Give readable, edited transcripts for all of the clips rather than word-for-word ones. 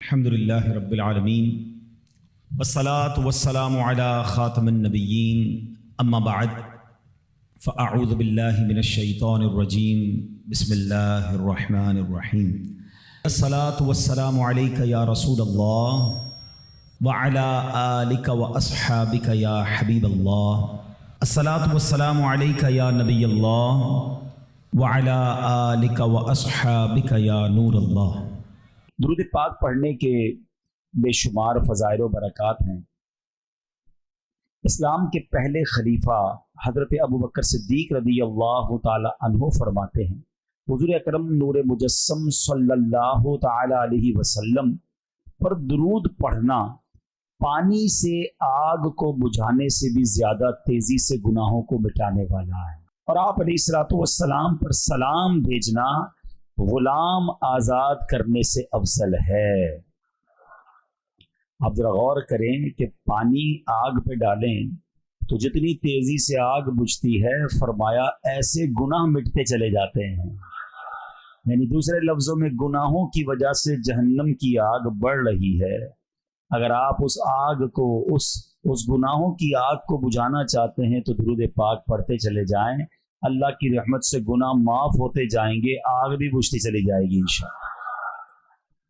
الحمدللہ رب العالمین والصلاة والسلام علی خاتم النبیین اما بعد فاعوذ باللہ من الشیطان الرجیم بسم اللہ الرحمن الرحیم الصلاة والسلام علیک یا رسول اللہ وعلی آلک واصحابک یا حبیب اللہ الصلاة والسلام علیک یا نبی اللہ وعلی آلک واصحابک یا نور اللہ۔ درود پاک پڑھنے کے بے شمار فضائل و برکات ہیں۔ اسلام کے پہلے خلیفہ حضرت ابوبکر صدیق رضی اللہ تعالی عنہ فرماتے ہیں، حضور اکرم نور مجسم صلی اللہ تعالی علیہ وسلم پر درود پڑھنا پانی سے آگ کو بجھانے سے بھی زیادہ تیزی سے گناہوں کو مٹانے والا ہے، اور آپ علیہ الصلوۃ والسلام پر سلام بھیجنا غلام آزاد کرنے سے افضل ہے۔ آپ ذرا غور کریں کہ پانی آگ پہ ڈالیں تو جتنی تیزی سے آگ بجھتی ہے، فرمایا ایسے گناہ مٹتے چلے جاتے ہیں، یعنی دوسرے لفظوں میں گناہوں کی وجہ سے جہنم کی آگ بڑھ رہی ہے۔ اگر آپ اس آگ کو اس گناہوں کی آگ کو بجھانا چاہتے ہیں تو درود پاک پڑھتے چلے جائیں، اللہ کی رحمت سے گناہ معاف ہوتے جائیں گے، آگ بھی بجھتی چلی جائے گی انشاءاللہ۔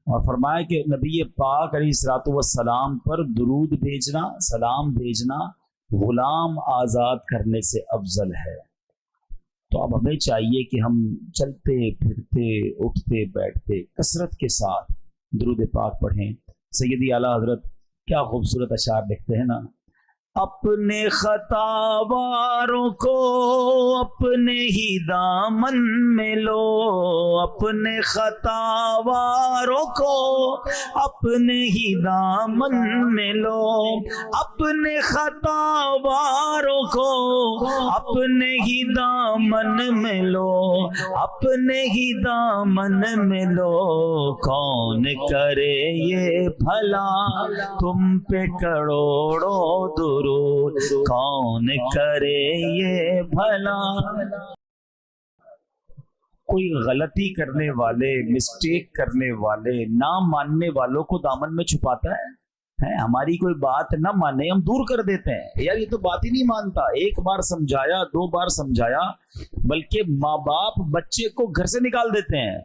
اور فرمایا کہ نبی پاک علیہ الصلوۃ والسلام پر درود بھیجنا، سلام بھیجنا غلام آزاد کرنے سے افضل ہے۔ تو اب ہمیں چاہیے کہ ہم چلتے پھرتے اٹھتے بیٹھتے کثرت کے ساتھ درود پاک پڑھیں۔ سیدی اعلیٰ حضرت کیا خوبصورت اشعار لکھتے ہیں نا، اپنے خطاواروں کو اپنے ہی دامن میں لو، اپنے خطاواروں کو اپنے ہی دامن میں لو، اپنے خطاواروں کو اپنے ہی دامن میں لو، اپنے ہی دامن میں لو، کون کرے یہ بھلا تم پہ کروڑوں درود، کون کرے یہ بھلا۔ کوئی غلطی کرنے والے، مسٹیک کرنے والے، نہ ماننے والوں کو دامن میں چھپاتا ہے؟ ہماری کوئی بات نہ مانے ہم دور کر دیتے ہیں، یار یہ تو بات ہی نہیں مانتا، ایک بار سمجھایا، دو بار سمجھایا، بلکہ ماں باپ بچے کو گھر سے نکال دیتے ہیں،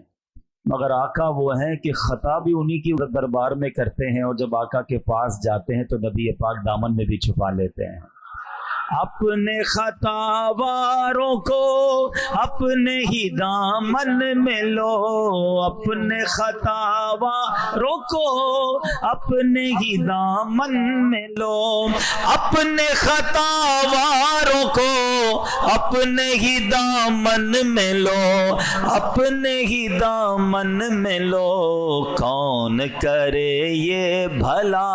مگر آقا وہ ہیں کہ خطا بھی انہی کی دربار میں کرتے ہیں، اور جب آقا کے پاس جاتے ہیں تو نبی پاک دامن میں بھی چھپا لیتے ہیں۔ اپنے خطاواروں کو اپنے ہی دامن میں لو، اپنے خطاواروں کو اپنے ہی دامن میں لو، اپنے خطاواروں کو اپنے ہی دامن میں لو، اپنے ہی دامن میں لو، کون کرے یہ بھلا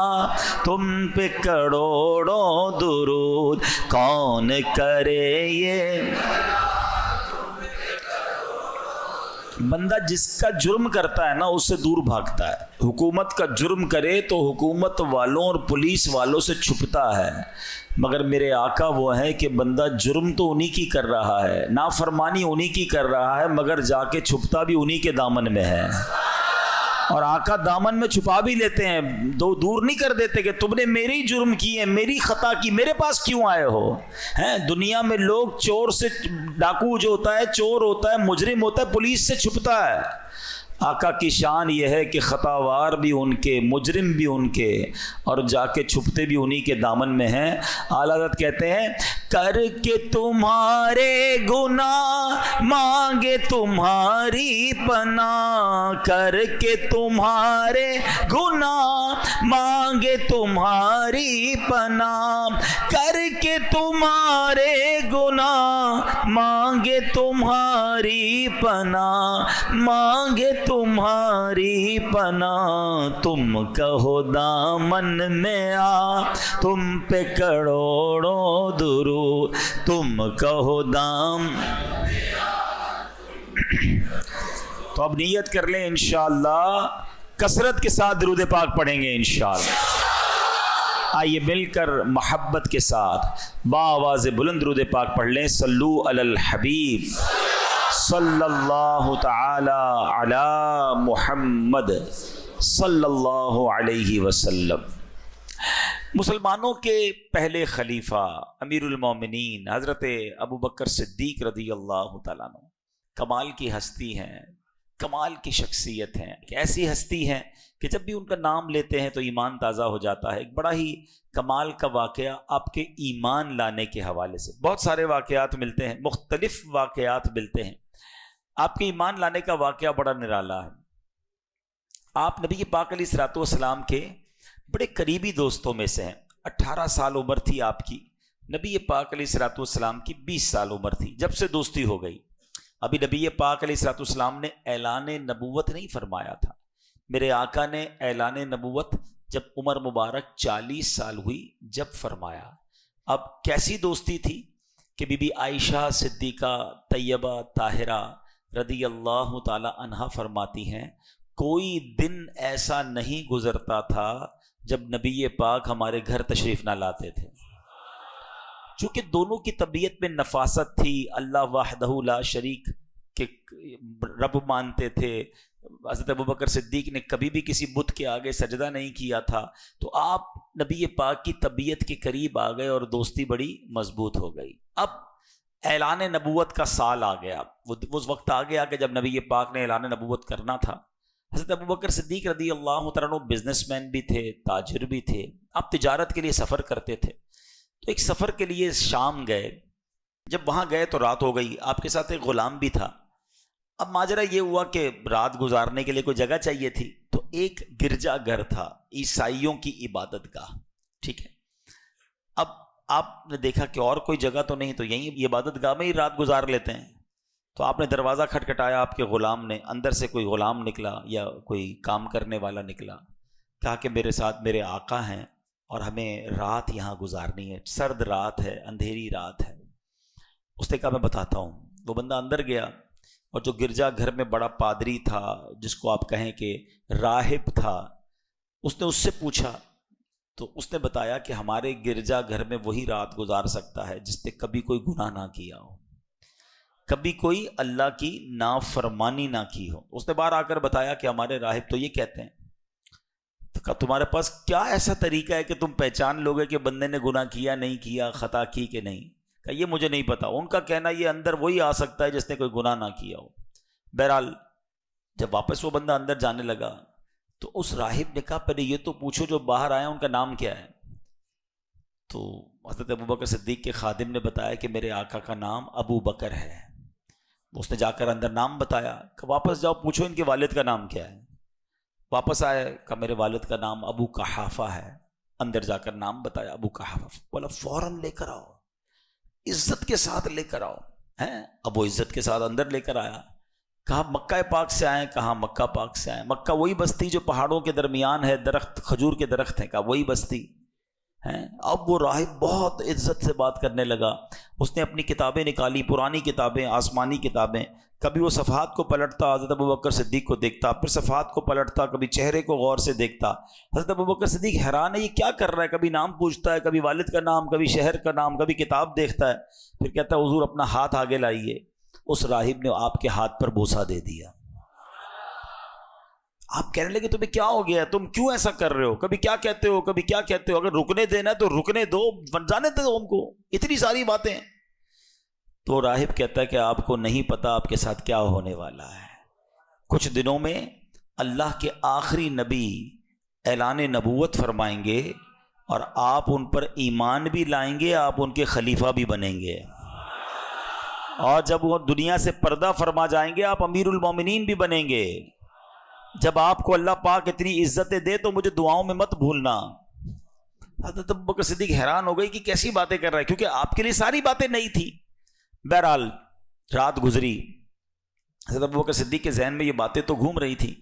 تم پہ کروڑوں درود، کون کرے یہ۔ بندہ جس کا جرم کرتا ہے نا اس سے دور بھاگتا ہے، حکومت کا جرم کرے تو حکومت والوں اور پولیس والوں سے چھپتا ہے، مگر میرے آقا وہ ہے کہ بندہ جرم تو انہی کی کر رہا ہے، نافرمانی انہی کی کر رہا ہے، مگر جا کے چھپتا بھی انہی کے دامن میں ہے، اور آقا دامن میں چھپا بھی لیتے ہیں، دور نہیں کر دیتے کہ تم نے میری جرم کی ہے، میری خطا کی، میرے پاس کیوں آئے ہو۔ دنیا میں لوگ چور سے، ڈاکو جو ہوتا ہے چور ہوتا ہے، مجرم ہوتا ہے، پولیس سے چھپتا ہے، آقا کی شان یہ ہے کہ خطاوار بھی ان کے، مجرم بھی ان کے، اور جا کے چھپتے بھی انہی کے دامن میں ہیں۔ اعلیٰ حضرت کہتے ہیں کر کے تمہارے گناہ مانگے تمہاری پناہ، کر کے تمہارے گناہ مانگے تمہاری پناہ، کر کے تمہارے گناہ مانگے تمہاری پناہ، مانگے تمہاری پناہ، تم کہو دامن میں آ تم پہ کروڑوں درود، تم کہو دام۔ تو اب نیت کر لیں انشاءاللہ کثرت کے ساتھ درود پاک پڑھیں گے انشاءاللہ۔ آئیے مل کر محبت کے ساتھ بآواز بلند درود پاک پڑھ لیں۔ صلو علی الحبیب صلی اللہ تعالی علی محمد۔ صلی اللہ علیہ وسلم۔ مسلمانوں کے پہلے خلیفہ امیر المومنین حضرت ابو بکر صدیق رضی اللہ تعالیٰ عنہ کمال کی ہستی ہیں، کمال کی شخصیت ہیں، ایسی ہستی ہیں کہ جب بھی ان کا نام لیتے ہیں تو ایمان تازہ ہو جاتا ہے۔ ایک بڑا ہی کمال کا واقعہ آپ کے ایمان لانے کے حوالے سے، بہت سارے واقعات ملتے ہیں، مختلف واقعات ملتے ہیں، آپ کے ایمان لانے کا واقعہ بڑا نرالا ہے۔ آپ نبی پاک علیہ الصلوۃ والسلام کے بڑے قریبی دوستوں میں سے ہیں۔ 18 سال عمر تھی آپ کی، نبی پاک علیہ الصلوۃ والسلام کی 20 سال عمر تھی جب سے دوستی ہو گئی۔ ابھی نبی پاک علیہ الصلوۃ والسلام نے اعلان نبوت نہیں فرمایا تھا، میرے آقا نے اعلان نبوت جب عمر مبارک 40 سال ہوئی جب فرمایا۔ اب کیسی دوستی تھی کہ بی بی عائشہ صدیقہ طیبہ طاہرہ رضی اللہ تعالی عنہا فرماتی ہیں کوئی دن ایسا نہیں گزرتا تھا جب نبی پاک ہمارے گھر تشریف نہ لاتے تھے، چونکہ دونوں کی طبیعت میں نفاست تھی، اللہ وحدہ لا شریک کے رب مانتے تھے۔ حضرت ابوبکر صدیق نے کبھی بھی کسی بت کے آگے سجدہ نہیں کیا تھا، تو آپ نبی پاک کی طبیعت کے قریب آ گئے اور دوستی بڑی مضبوط ہو گئی۔ اب اعلان نبوت کا سال آ گیا، وہ وقت آ گیا کہ جب نبی پاک نے اعلان نبوت کرنا تھا۔ حضرت ابوبکر صدیق رضی اللہ تعالیٰ عنہ بزنس مین بھی تھے، تاجر بھی تھے، آپ تجارت کے لیے سفر کرتے تھے، تو ایک سفر کے لیے شام گئے۔ جب وہاں گئے تو رات ہو گئی، آپ کے ساتھ ایک غلام بھی تھا۔ اب ماجرا یہ ہوا کہ رات گزارنے کے لیے کوئی جگہ چاہیے تھی، تو ایک گرجا گھر تھا، عیسائیوں کی عبادت گاہ، ٹھیک ہے۔ اب آپ نے دیکھا کہ اور کوئی جگہ تو نہیں، تو یہیں عبادت گاہ میں ہی رات گزار لیتے ہیں، تو آپ نے دروازہ کھٹکھٹایا، آپ کے غلام نے، اندر سے کوئی غلام نکلا یا کوئی کام کرنے والا نکلا، کہا کہ میرے ساتھ میرے آقا ہیں اور ہمیں رات یہاں گزارنی ہے، سرد رات ہے، اندھیری رات ہے۔ اس نے کہا میں بتاتا ہوں۔ وہ بندہ اندر گیا، اور جو گرجا گھر میں بڑا پادری تھا، جس کو آپ کہیں کہ راہب تھا، اس نے اس سے پوچھا، تو اس نے بتایا کہ ہمارے گرجا گھر میں وہی رات گزار سکتا ہے جس نے کبھی کوئی گناہ نہ کیا ہو، کبھی کوئی اللہ کی نافرمانی نہ کی ہو۔ اس نے باہر آ کر بتایا کہ ہمارے راہب تو یہ کہتے ہیں۔ تو کہا تمہارے پاس کیا ایسا طریقہ ہے کہ تم پہچان لوگے کہ بندے نے گناہ کیا نہیں کیا، خطا کی کہ نہیں؟ کہ یہ مجھے نہیں پتا۔ ان کا کہنا یہ اندر وہی آ سکتا ہے جس نے کوئی گناہ نہ کیا ہو۔ بہرحال جب واپس وہ بندہ اندر جانے لگا تو اس راہب نے کہا پہلے یہ تو پوچھو جو باہر آئے ان کا نام کیا ہے؟ تو حضرت ابوبکر صدیق کے خادم نے بتایا کہ میرے آقا کا نام ابو بکر ہے۔ اس نے جا کر اندر نام بتایا کہ واپس جاؤ پوچھو ان کے والد کا نام کیا ہے۔ واپس آئے کہ میرے والد کا نام ابو قحافہ ہے۔ اندر جا کر نام بتایا ابو قحافہ، بولا فوراً لے کر آؤ، عزت کے ساتھ لے کر آؤ۔ ہیں اب وہ عزت کے ساتھ اندر لے کر آیا۔ کہا مکہ پاک سے آئے؟ کہا مکہ پاک سے آئے۔ مکہ وہی بستی جو پہاڑوں کے درمیان ہے، درخت کھجور کے درخت ہیں؟ کہا وہی بستی ہیں۔ اب وہ راہب بہت عزت سے بات کرنے لگا۔ اس نے اپنی کتابیں نکالی، پرانی کتابیں، آسمانی کتابیں، کبھی وہ صفحات کو پلٹتا، حضرت ابوبکر صدیق کو دیکھتا، پھر صفحات کو پلٹتا، کبھی چہرے کو غور سے دیکھتا۔ حضرت ابوبکر صدیق حیران ہے یہ کیا کر رہا ہے، کبھی نام پوچھتا ہے، کبھی والد کا نام، کبھی شہر کا نام، کبھی کتاب دیکھتا ہے۔ پھر کہتا ہے حضور اپنا ہاتھ آگے لائیے۔ اس راہب نے آپ کے ہاتھ پر بوسہ دے دیا۔ آپ کہنے لگے تمہیں کیا ہو گیا ہے، تم کیوں ایسا کر رہے ہو، کبھی کیا کہتے ہو، کبھی کیا کہتے ہو، اگر رکنے دینا ہے تو رکنے دو، جانے دو ہم کو، اتنی ساری باتیں۔ تو راہب کہتا ہے کہ آپ کو نہیں پتا آپ کے ساتھ کیا ہونے والا ہے۔ کچھ دنوں میں اللہ کے آخری نبی اعلان نبوت فرمائیں گے اور آپ ان پر ایمان بھی لائیں گے، آپ ان کے خلیفہ بھی بنیں گے، اور جب وہ دنیا سے پردہ فرما جائیں گے آپ امیر المومنین بھی بنیں گے۔ جب آپ کو اللہ پاک اتنی عزتیں دے تو مجھے دعاؤں میں مت بھولنا۔ حضرت ابوبکر صدیق حیران ہو گئی کہ کیسی باتیں کر رہا ہے، کیونکہ آپ کے لیے ساری باتیں نئی تھی۔ بہرحال رات گزری، حضرت ابوبکر صدیق کے ذہن میں یہ باتیں تو گھوم رہی تھی۔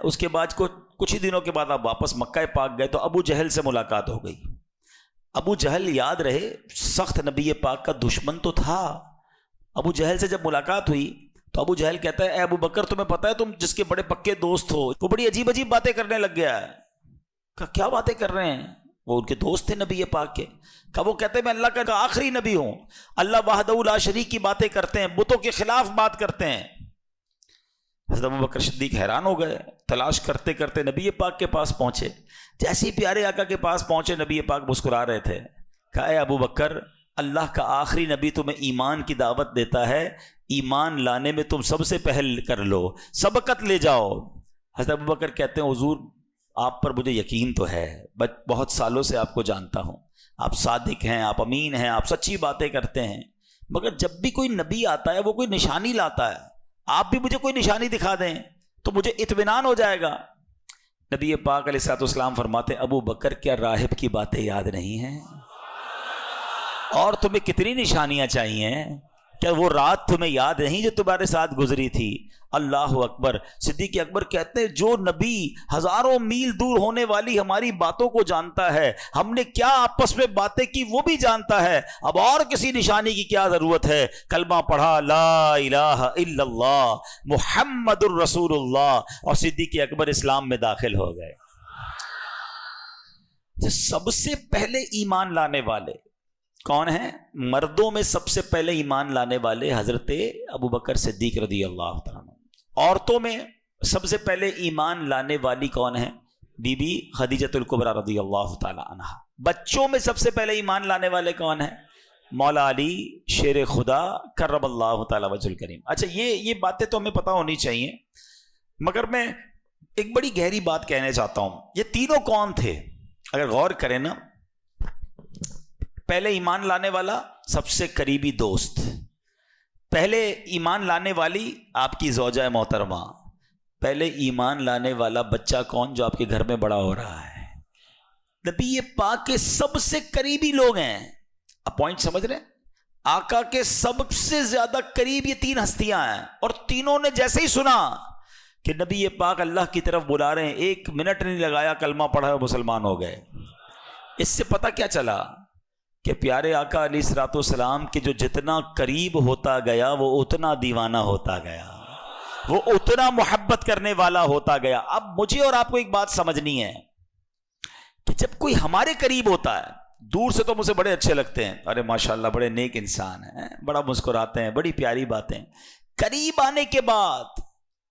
اس کے بعد کچھ ہی دنوں کے بعد آپ واپس مکہ پاک گئے تو ابو جہل سے ملاقات ہو گئی۔ ابو جہل یاد رہے سخت نبی پاک کا دشمن تو تھا۔ ابو جہل سے جب ملاقات ہوئی تو ابو جہل کہتا ہے اے ابو بکر تمہیں پتہ ہے تم جس کے بڑے پکے دوست ہو وہ بڑی عجیب عجیب باتیں کرنے لگ گیا ہے۔ کہا کیا باتیں کر رہے ہیں؟ وہ ان کے دوست تھے نبی پاک کے۔ کہا وہ کہتے ہیں میں اللہ کا آخری نبی ہوں، اللہ وحدہ لا شریک کی باتیں کرتے ہیں، بتوں کے خلاف بات کرتے ہیں۔ حضرت ابوبکر صدیق حیران ہو گئے، تلاش کرتے کرتے نبی پاک کے پاس پہنچے. جیسے ہی پیارے آقا کے پاس پہنچے نبی پاک مسکرا رہے تھے. کہا اے ابوبکر، اللہ کا آخری نبی تمہیں ایمان کی دعوت دیتا ہے، ایمان لانے میں تم سب سے پہل کر لو، سبقت لے جاؤ. حضرت ابوبکر کہتے ہیں حضور آپ پر مجھے یقین تو ہے، بہت سالوں سے آپ کو جانتا ہوں، آپ صادق ہیں، آپ امین ہیں، آپ سچی باتیں کرتے ہیں، مگر جب بھی کوئی نبی آتا ہے وہ کوئی نشانی لاتا ہے، آپ بھی مجھے کوئی نشانی دکھا دیں تو مجھے اطمینان ہو جائے گا. نبی پاک علیہ الصلوۃ والسلام فرماتے ابو بکر کیا راہب کی باتیں یاد نہیں ہیں؟ اور تمہیں کتنی نشانیاں چاہیے؟ کیا وہ رات تمہیں یاد نہیں جو تمہارے ساتھ گزری تھی؟ اللہ اکبر. صدیق اکبر کہتے ہیں جو نبی ہزاروں میل دور ہونے والی ہماری باتوں کو جانتا ہے، ہم نے کیا آپس میں باتیں کی وہ بھی جانتا ہے، اب اور کسی نشانی کی کیا ضرورت ہے؟ کلمہ پڑھا لا الہ الا اللہ محمد الرسول اللہ، اور صدیق اکبر اسلام میں داخل ہو گئے. سب سے پہلے ایمان لانے والے کون ہیں؟ مردوں میں سب سے پہلے ایمان لانے والے حضرت ابوبکر صدیق رضی اللہ تعالیٰ عنہ. عورتوں میں سب سے پہلے ایمان لانے والی کون ہیں؟ بی بی خدیجۃ الکبریٰ رضی اللہ تعالیٰ عنہ. بچوں میں سب سے پہلے ایمان لانے والے کون ہیں؟ مولا علی شیر خدا کرم اللہ تعالیٰ وجہ الکریم. اچھا یہ باتیں تو ہمیں پتہ ہونی چاہیے، مگر میں ایک بڑی گہری بات کہنا چاہتا ہوں. یہ تینوں کون تھے؟ اگر غور کریں نا، پہلے ایمان لانے والا سب سے قریبی دوست، پہلے ایمان لانے والی آپ کی زوجہ محترمہ، پہلے ایمان لانے والا بچہ کون؟ جو آپ کے گھر میں بڑا ہو رہا ہے. نبی پاک کے سب سے قریبی لوگ ہیں. اب پوائنٹ سمجھ رہے ہیں؟ آقا کے سب سے زیادہ قریب یہ تین ہستیاں ہیں، اور تینوں نے جیسے ہی سنا کہ نبی پاک اللہ کی طرف بلا رہے ہیں، ایک منٹ نہیں لگایا، کلمہ پڑھا، مسلمان ہو گئے. اس سے پتہ کیا چلا کہ پیارے آقا علیہ الصلوۃ والسلام کے جو جتنا قریب ہوتا گیا وہ اتنا دیوانہ ہوتا گیا، وہ اتنا محبت کرنے والا ہوتا گیا. اب مجھے اور آپ کو ایک بات سمجھنی ہے کہ جب کوئی ہمارے قریب ہوتا ہے، دور سے تو مجھے بڑے اچھے لگتے ہیں، ارے ماشاءاللہ بڑے نیک انسان ہیں، بڑا مسکراتے ہیں، بڑی پیاری باتیں، قریب آنے کے بعد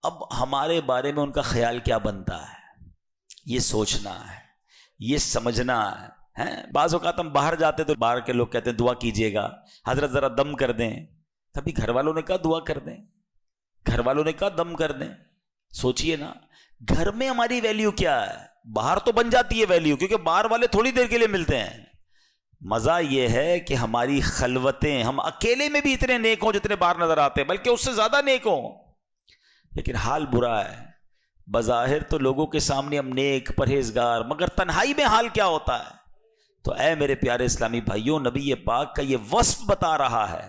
اب ہمارے بارے میں ان کا خیال کیا بنتا ہے، یہ سوچنا ہے، یہ سمجھنا ہے. بعض اوقات ہم باہر جاتے تو باہر کے لوگ کہتے ہیں دعا کیجیے گا، حضرت ذرا دم کر دیں. کبھی گھر والوں نے کہا دعا کر دیں؟ گھر والوں نے کہا دم کر دیں؟ سوچئے نا، گھر میں ہماری ویلیو کیا ہے؟ باہر تو بن جاتی ہے ویلیو، کیونکہ باہر والے تھوڑی دیر کے لیے ملتے ہیں. مزہ یہ ہے کہ ہماری خلوتیں، ہم اکیلے میں بھی اتنے نیک ہوں جتنے باہر نظر آتے ہیں، بلکہ اس سے زیادہ نیک ہوں، لیکن حال برا ہے. بظاہر تو لوگوں کے سامنے ہم نیک پرہیزگار، مگر تنہائی میں حال کیا ہوتا ہے؟ تو اے میرے پیارے اسلامی بھائیوں، نبی پاک کا یہ وصف بتا رہا ہے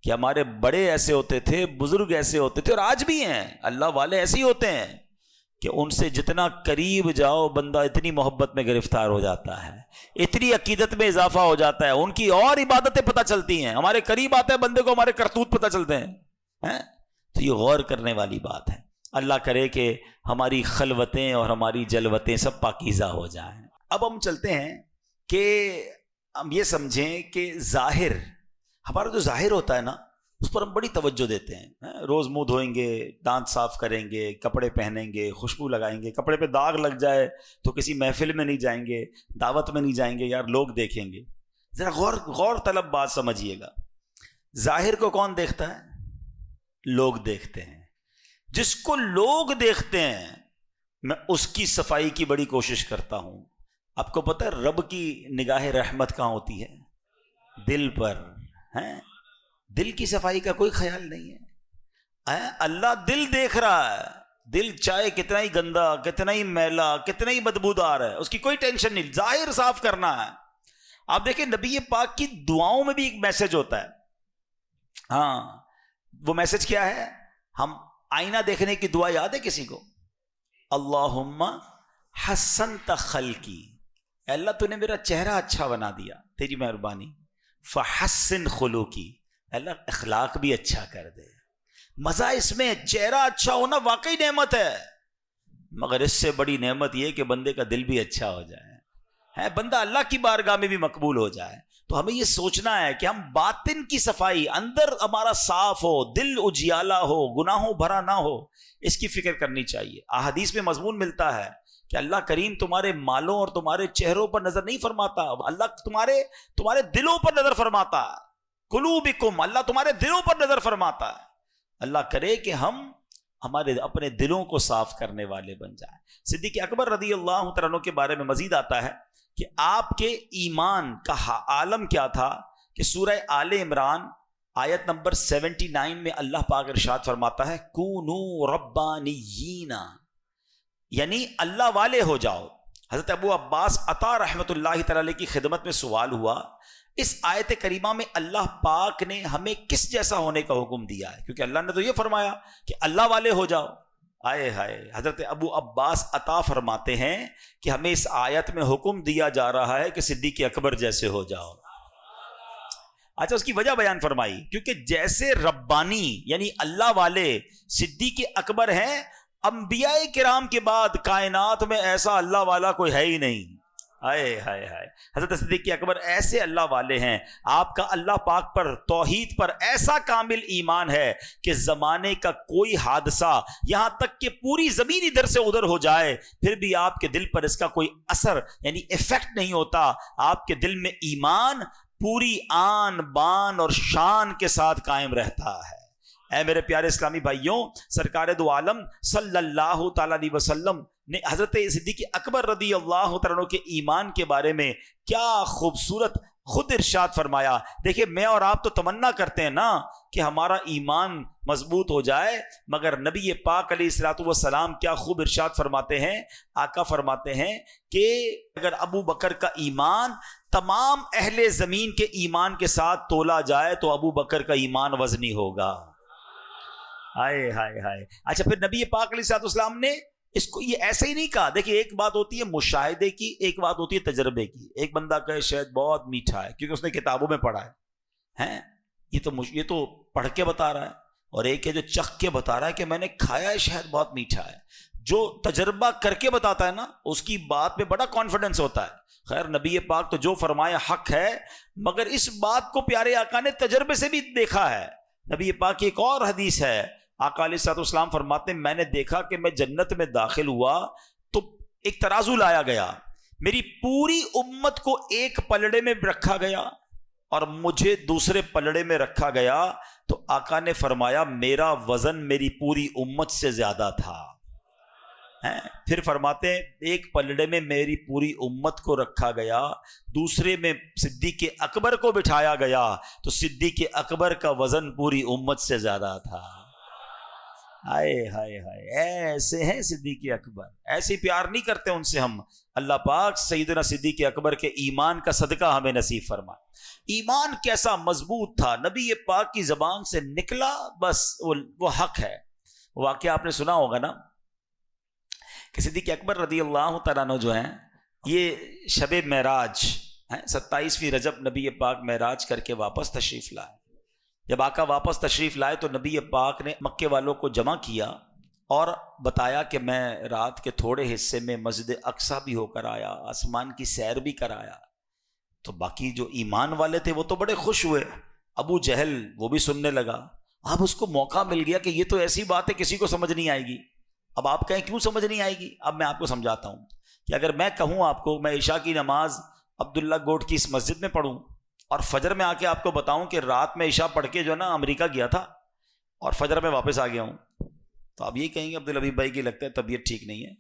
کہ ہمارے بڑے ایسے ہوتے تھے، بزرگ ایسے ہوتے تھے، اور آج بھی ہیں. اللہ والے ایسے ہی ہوتے ہیں کہ ان سے جتنا قریب جاؤ بندہ اتنی محبت میں گرفتار ہو جاتا ہے، اتنی عقیدت میں اضافہ ہو جاتا ہے، ان کی اور عبادتیں پتہ چلتی ہیں. ہمارے قریب آتے ہیں بندے کو ہمارے کرتوت پتہ چلتے ہیں. تو یہ غور کرنے والی بات ہے. اللہ کرے کہ ہماری خلوتیں اور ہماری جلوتیں سب پاکیزہ ہو جائیں. اب ہم چلتے ہیں کہ ہم یہ سمجھیں کہ ظاہر، ہمارا جو ظاہر ہوتا ہے نا، اس پر ہم بڑی توجہ دیتے ہیں. روز منہ دھوئیں گے، دانت صاف کریں گے، کپڑے پہنیں گے، خوشبو لگائیں گے، کپڑے پہ داغ لگ جائے تو کسی محفل میں نہیں جائیں گے، دعوت میں نہیں جائیں گے، یار لوگ دیکھیں گے. ذرا غور طلب بات سمجھیے گا. ظاہر کو کون دیکھتا ہے؟ لوگ دیکھتے ہیں. جس کو لوگ دیکھتے ہیں میں اس کی صفائی کی بڑی کوشش کرتا ہوں. آپ کو پتہ ہے رب کی نگاہ رحمت کہاں ہوتی ہے؟ دل پر. دل کی صفائی کا کوئی خیال نہیں ہے. اللہ دل دیکھ رہا ہے. دل چاہے کتنا ہی گندا، کتنا ہی میلا، کتنا ہی بدبودار ہے، اس کی کوئی ٹینشن نہیں، ظاہر صاف کرنا ہے. آپ دیکھیں نبی پاک کی دعاؤں میں بھی ایک میسج ہوتا ہے. وہ میسج کیا ہے؟ ہم آئینہ دیکھنے کی دعا یاد ہے کسی کو؟ اللہم حسنت خلقی، اے اللہ تو نے میرا چہرہ اچھا بنا دیا، تیری مہربانی. فحسن خلوقی، اے اللہ اخلاق بھی اچھا کر دے. مزہ اس میں، چہرہ اچھا ہونا واقعی نعمت ہے، مگر اس سے بڑی نعمت یہ کہ بندے کا دل بھی اچھا ہو جائے. ہے بندہ اللہ کی بارگاہ میں بھی مقبول ہو جائے. تو ہمیں یہ سوچنا ہے کہ ہم باطن کی صفائی، اندر ہمارا صاف ہو، دل اجیالا ہو، گناہوں بھرا نہ ہو، اس کی فکر کرنی چاہیے. احادیث میں مضمون ملتا ہے کہ اللہ کریم تمہارے مالوں اور تمہارے چہروں پر نظر نہیں فرماتا، اللہ تمہارے دلوں پر نظر فرماتا ہے. قلوبکم، اللہ تمہارے دلوں پر نظر فرماتا ہے. اللہ کرے کہ ہم ہمارے اپنے دلوں کو صاف کرنے والے بن جائیں. صدیق اکبر رضی اللہ تعالیٰ عنہ کے بارے میں مزید آتا ہے کہ آپ کے ایمان کا عالم کیا تھا کہ سورہ آل عمران آیت نمبر 79 میں اللہ پاک ارشاد فرماتا ہے کونو ربانیین، یعنی اللہ والے ہو جاؤ. حضرت ابو عباس عطا رحمۃ اللہ تعالی کی خدمت میں سوال ہوا، اس آیت کریمہ میں اللہ پاک نے ہمیں کس جیسا ہونے کا حکم دیا ہے؟ کیونکہ اللہ نے تو یہ فرمایا کہ اللہ والے ہو جاؤ. آئے ہائے، حضرت ابو عباس عطا فرماتے ہیں کہ ہمیں اس آیت میں حکم دیا جا رہا ہے کہ صدیق اکبر جیسے ہو جاؤ. اچھا، اس کی وجہ بیان فرمائی، کیونکہ جیسے ربانی یعنی اللہ والے صدیق اکبر ہیں، انبیاء کرام کے بعد کائنات میں ایسا اللہ والا کوئی ہے ہی نہیں. ہائے ہائے ہائے، حضرت صدیق اکبر ایسے اللہ والے ہیں. آپ کا اللہ پاک پر، توحید پر ایسا کامل ایمان ہے کہ زمانے کا کوئی حادثہ، یہاں تک کہ پوری زمین ادھر سے ادھر ہو جائے، پھر بھی آپ کے دل پر اس کا کوئی اثر یعنی ایفیکٹ نہیں ہوتا. آپ کے دل میں ایمان پوری آن بان اور شان کے ساتھ قائم رہتا ہے. اے میرے پیارے اسلامی بھائیوں، سرکار دو عالم صلی اللہ تعالی علیہ وسلم نے حضرت صدیق اکبر رضی اللہ تعالیٰ عنہ کے ایمان کے بارے میں کیا خوبصورت خود ارشاد فرمایا. دیکھیں، میں اور آپ تو تمنا کرتے ہیں نا کہ ہمارا ایمان مضبوط ہو جائے، مگر نبی پاک علیہ الصلوۃ والسلام کیا خوب ارشاد فرماتے ہیں. آقا فرماتے ہیں کہ اگر ابو بکر کا ایمان تمام اہل زمین کے ایمان کے ساتھ تولا جائے تو ابو بکر کا ایمان وزنی ہوگا. ہائے ہائے ہائے. اچھا، پھر نبی پاک علیہ الصلوۃ والسلام نے اس کو یہ ایسے ہی نہیں کہا. دیکھیے، ایک بات ہوتی ہے مشاہدے کی، ایک بات ہوتی ہے تجربے کی. ایک بندہ کہے شاید بہت میٹھا ہے کیونکہ اس نے کتابوں میں پڑھا ہے، یہ تو پڑھ کے بتا رہا ہے، اور ایک ہے جو چکھ کے بتا رہا ہے کہ میں نے کھایا ہے شاید بہت میٹھا ہے. جو تجربہ کر کے بتاتا ہے نا، اس کی بات میں بڑا کانفیڈنس ہوتا ہے. خیر، نبی پاک تو جو فرمایا حق ہے، مگر اس بات کو پیارے آقا نے تجربے سے بھی دیکھا ہے. نبی پاک کی ایک اور حدیث ہے، آقا علیہ الصلوۃ والسلام فرماتے ہیں میں نے دیکھا کہ میں جنت میں داخل ہوا تو ایک ترازو لایا گیا، میری پوری امت کو ایک پلڑے میں رکھا گیا اور مجھے دوسرے پلڑے میں رکھا گیا. تو آقا نے فرمایا میرا وزن میری پوری امت سے زیادہ تھا. پھر فرماتے ہیں ایک پلڑے میں میری پوری امت کو رکھا گیا، دوسرے میں صدیق اکبر کو بٹھایا گیا تو صدیق اکبر کا وزن پوری امت سے زیادہ تھا. ہائے ہائے ہائے، ایسے ہیں صدیق اکبر، ایسے پیار نہیں کرتے ان سے ہم. اللہ پاک سیدنا صدیق اکبر کے ایمان کا صدقہ ہمیں نصیب فرما. ایمان کیسا مضبوط تھا، نبی پاک کی زبان سے نکلا بس وہ حق ہے. واقعہ آپ نے سنا ہوگا نا کہ صدیق اکبر رضی اللہ تعالیٰ عنہ جو ہیں، یہ شب معراج 27ویں رجب نبی پاک معراج کر کے واپس تشریف لائے. جب آقا واپس تشریف لائے تو نبی پاک نے مکے والوں کو جمع کیا اور بتایا کہ میں رات کے تھوڑے حصے میں مسجد اقصیٰ بھی ہو کر آیا، آسمان کی سیر بھی کرایا. تو باقی جو ایمان والے تھے وہ تو بڑے خوش ہوئے. ابو جہل وہ بھی سننے لگا. اب اس کو موقع مل گیا کہ یہ تو ایسی بات ہے کسی کو سمجھ نہیں آئے گی. اب آپ کہیں کیوں سمجھ نہیں آئے گی؟ اب میں آپ کو سمجھاتا ہوں کہ اگر میں کہوں آپ کو میں عشاء کی نماز عبداللہ گوٹ کی اس مسجد میں پڑھوں اور فجر میں آ کے آپ کو بتاؤں کہ رات میں عشاء پڑھ کے جو نا امریکہ گیا تھا اور فجر میں واپس آ گیا ہوں، تو آپ یہی کہیں گے عبدالحبیب بھائی کی لگتا ہے طبیعت ٹھیک نہیں ہے،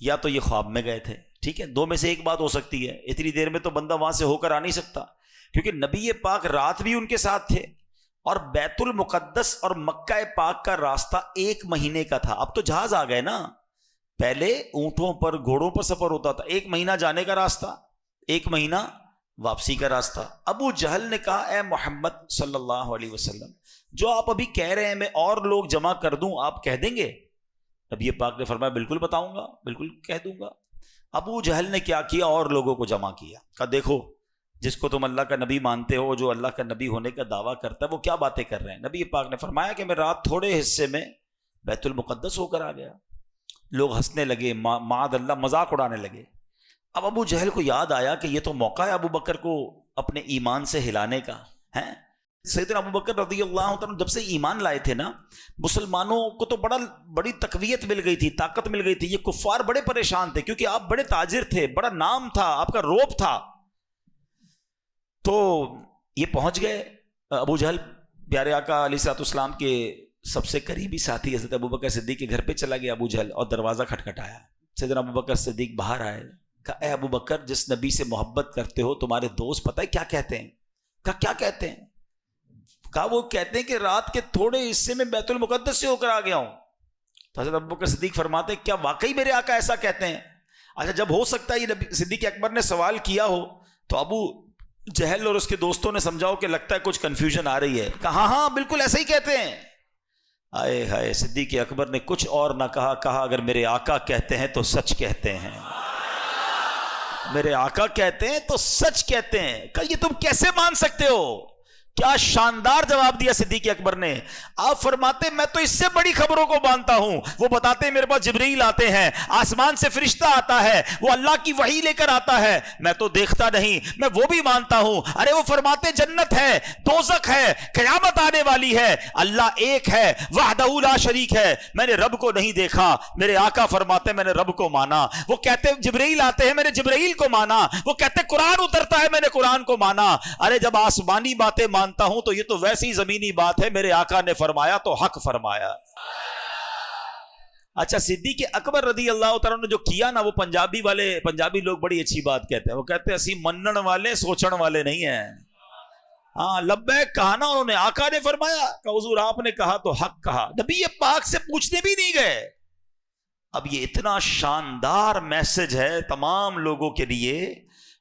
یا تو یہ خواب میں گئے تھے. ٹھیک ہے، دو میں سے ایک بات ہو سکتی ہے. اتنی دیر میں تو بندہ وہاں سے ہو کر آ نہیں سکتا، کیونکہ نبی پاک رات بھی ان کے ساتھ تھے اور بیت المقدس اور مکہ پاک کا راستہ 1 مہینے کا تھا. اب تو جہاز آ گئے نا، پہلے اونٹوں پر گھوڑوں پر سفر ہوتا تھا. 1 مہینہ جانے کا راستہ، 1 مہینہ واپسی کا راستہ. ابو جہل نے کہا اے محمد صلی اللہ علیہ وسلم، جو آپ ابھی کہہ رہے ہیں میں اور لوگ جمع کر دوں آپ کہہ دیں گے؟ نبی پاک نے فرمایا بالکل بتاؤں گا، بالکل کہہ دوں گا. ابو جہل نے کیا کیا؟ اور لوگوں کو جمع کیا. کہا دیکھو جس کو تم اللہ کا نبی مانتے ہو، جو اللہ کا نبی ہونے کا دعویٰ کرتا ہے، وہ کیا باتیں کر رہے ہیں. نبی پاک نے فرمایا کہ میں رات تھوڑے حصے میں بیت المقدس ہو کر آ گیا. لوگ ہنسنے لگے، معاذ اللہ مذاق اڑانے لگے. اب ابو جہل کو یاد آیا کہ یہ تو موقع ہے ابو بکر کو اپنے ایمان سے ہلانے کا ہے. سیدنا ابو بکر رضی اللہ عنہ جب سے ایمان لائے تھے نا، مسلمانوں کو تو بڑی تقویت مل گئی تھی، طاقت مل گئی تھی. یہ کفار بڑے پریشان تھے کیونکہ آپ بڑے تاجر تھے، بڑا نام تھا، آپ کا روب تھا. تو یہ پہنچ گئے. ابو جہل پیارے آقا علیہ الصلوۃ والسلام کے سب سے قریبی ساتھی حضرت ابو بکر صدیق کے گھر پہ چلا گیا ابو جہل، اور دروازہ کھٹکھٹایا. سیدنا ابو بکر صدیق باہر آئے. کہا اے ابو بکر، جس نبی سے محبت کرتے ہو تمہارے دوست پتہ ہے کیا کہتے ہیں؟ کہا کیا کہتے ہیں؟ کہا وہ کہتے ہیں کہ رات کے تھوڑے حصے میں بیت المقدس سے ہو کر آ گیا ہوں. تو حضرت ابو بکر صدیق فرماتے ہیں کیا واقعی میرے آقا ایسا کہتے ہیں؟ اچھا، جب ہو سکتا ہے یہ نبی صدیق اکبر نے سوال کیا ہو تو ابو جہل اور اس کے دوستوں نے سمجھاؤ کہ لگتا ہے کچھ کنفیوژن آ رہی ہے. کہا ہاں بالکل ایسا ہی کہتے ہیں. آئے ہائے، صدیق اکبر نے کچھ اور نہ کہا اگر میرے آقا کہتے ہیں تو سچ کہتے ہیں، میرے آقا کہتے ہیں تو سچ کہتے ہیں. کہ یہ تم کیسے مان سکتے ہو؟ کیا شاندار جواب دیا صدیق اکبر نے. آپ فرماتے میں تو اس سے بڑی خبروں کو مانتا ہوں. وہ بتاتے ہیں میرے پاس جبرائیل آتے ہیں، آسمان سے فرشتہ آتا ہے، وہ اللہ کی وحی لے کر آتا ہے، میں تو دیکھتا نہیں، میں وہ بھی مانتا ہوں. ارے وہ فرماتے جنت ہے، دوزخ ہے، قیامت آنے والی ہے، اللہ ایک ہے، وحدہ لا شریک ہے. میں نے رب کو نہیں دیکھا، میرے آقا فرماتے میں نے رب کو مانا. وہ کہتے جبرائیل آتے ہیں، میں نے جبرائیل کو مانا. وہ کہتے قرآن اترتا ہے، میں نے قرآن کو مانا. ارے جب آسمانی باتیں مانتا ہوں تو یہ تو ویسی زمینی بات ہے، میرے آقا نے فرمایا تو حق فرمایا. اچھا، صدیق اکبر رضی اللہ تعالیٰ نے جو کیا نا، وہ پنجابی لوگ بڑی اچھی بات کہتے ہیں. وہ کہتے ہیں اسی منن والے سوچن والے نہیں ہیں. ہاں، لبیک کہا نا انہوں نے، آقا نے فرمایا کہ حضور آپ نے کہا تو حق کہا. نبی پاک سے پوچھنے بھی نہیں گئے. اب یہ اتنا شاندار میسج ہے تمام لوگوں کے لیے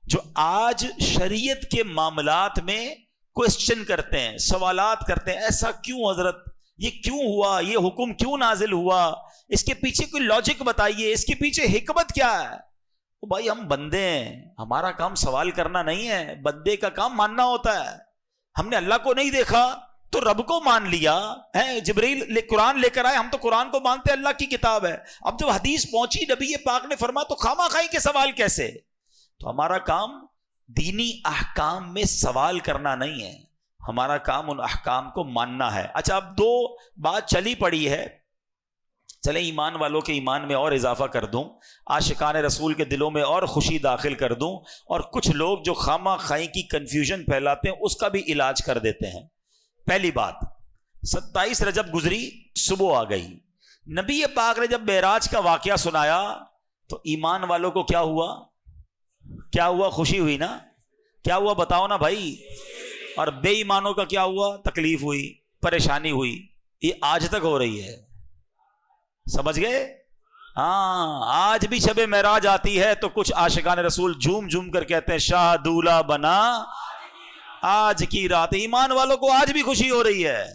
جو آج شریعت کے معاملات میں کوسچن کرتے ہیں، سوالات کرتے ہیں. ایسا کیوں حضرت؟ یہ کیوں ہوا؟ یہ حکم کیوں نازل ہوا؟ اس کے پیچھے کوئی لاجک بتائیے، اس کے پیچھے حکمت کیا ہے؟ بھائی ہم بندے ہیں، ہمارا کام سوال کرنا نہیں ہے، بندے کا کام ماننا ہوتا ہے. ہم نے اللہ کو نہیں دیکھا تو رب کو مان لیا ہے. جبرائیل قرآن لے کر آئے، ہم تو قرآن کو مانتے، اللہ کی کتاب ہے. اب جب حدیث پہنچی نبی پاک نے فرمایا تو خامہ خائی کے سوال کیسے؟ تو ہمارا کام دینی احکام میں سوال کرنا نہیں ہے، ہمارا کام ان احکام کو ماننا ہے. اچھا، اب دو بات چلی پڑی ہے، چلیں ایمان والوں کے ایمان میں اور اضافہ کر دوں، عاشقان رسول کے دلوں میں اور خوشی داخل کر دوں، اور کچھ لوگ جو خامہ خائی کی کنفیوژن پھیلاتے ہیں اس کا بھی علاج کر دیتے ہیں. پہلی بات، 27 رجب گزری، صبح آ گئی، نبی پاک نے جب معراج کا واقعہ سنایا تو ایمان والوں کو کیا ہوا؟ کیا ہوا؟ خوشی ہوئی نا؟ کیا ہوا بتاؤ نا بھائی. اور بے ایمانوں کا کیا ہوا؟ تکلیف ہوئی، پریشانی ہوئی. یہ آج تک ہو رہی ہے، سمجھ گئے؟ ہاں، آج بھی شب معراج آتی ہے تو کچھ عاشقان رسول جھوم جھوم کر کہتے ہیں شاہ دولہ بنا آج کی رات. ایمان والوں کو آج بھی خوشی ہو رہی ہے،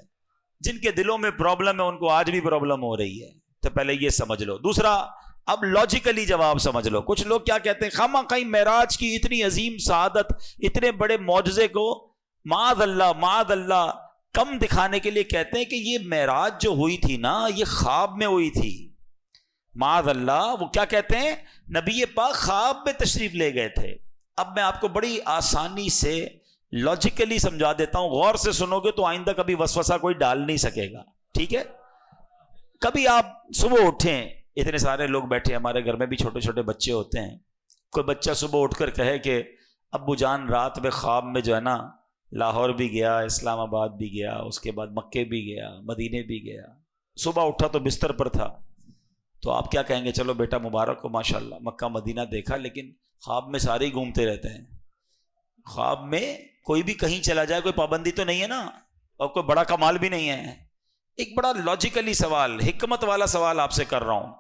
جن کے دلوں میں پرابلم ہے ان کو آج بھی پرابلم ہو رہی ہے. تو پہلے یہ سمجھ لو. دوسرا، اب لاجیکلی جواب سمجھ لو. کچھ لوگ کیا کہتے ہیں، خامہ خائی معراج کی اتنی عظیم سعادت، اتنے بڑے معجزے کو معاذ اللہ کم دکھانے کے لیے کہتے ہیں کہ یہ معراج جو ہوئی تھی نا، یہ خواب میں ہوئی تھی. معاذ اللہ. وہ کیا کہتے ہیں، نبی پاک خواب میں تشریف لے گئے تھے. اب میں آپ کو بڑی آسانی سے لاجیکلی سمجھا دیتا ہوں، غور سے سنو گے تو آئندہ کبھی وسوسہ کوئی ڈال نہیں سکے گا. ٹھیک ہے؟ کبھی آپ صبح اٹھیں، اتنے سارے لوگ بیٹھے، ہمارے گھر میں بھی چھوٹے چھوٹے بچے ہوتے ہیں. کوئی بچہ صبح اٹھ کر کہے کہ ابو جان رات میں خواب میں جو ہے نا لاہور بھی گیا، اسلام آباد بھی گیا، اس کے بعد مکے بھی گیا، مدینے بھی گیا. صبح اٹھا تو بستر پر تھا. تو آپ کیا کہیں گے؟ چلو بیٹا مبارک ہو، ماشاءاللہ مکہ مدینہ دیکھا، لیکن خواب میں سارے ہی گھومتے رہتے ہیں. خواب میں کوئی بھی کہیں چلا جائے، کوئی پابندی تو نہیں ہے نا، اور کوئی بڑا کمال بھی نہیں ہے. ایک بڑا لاجیکلی سوال، حکمت والا سوال آپ سے کر رہا ہوں.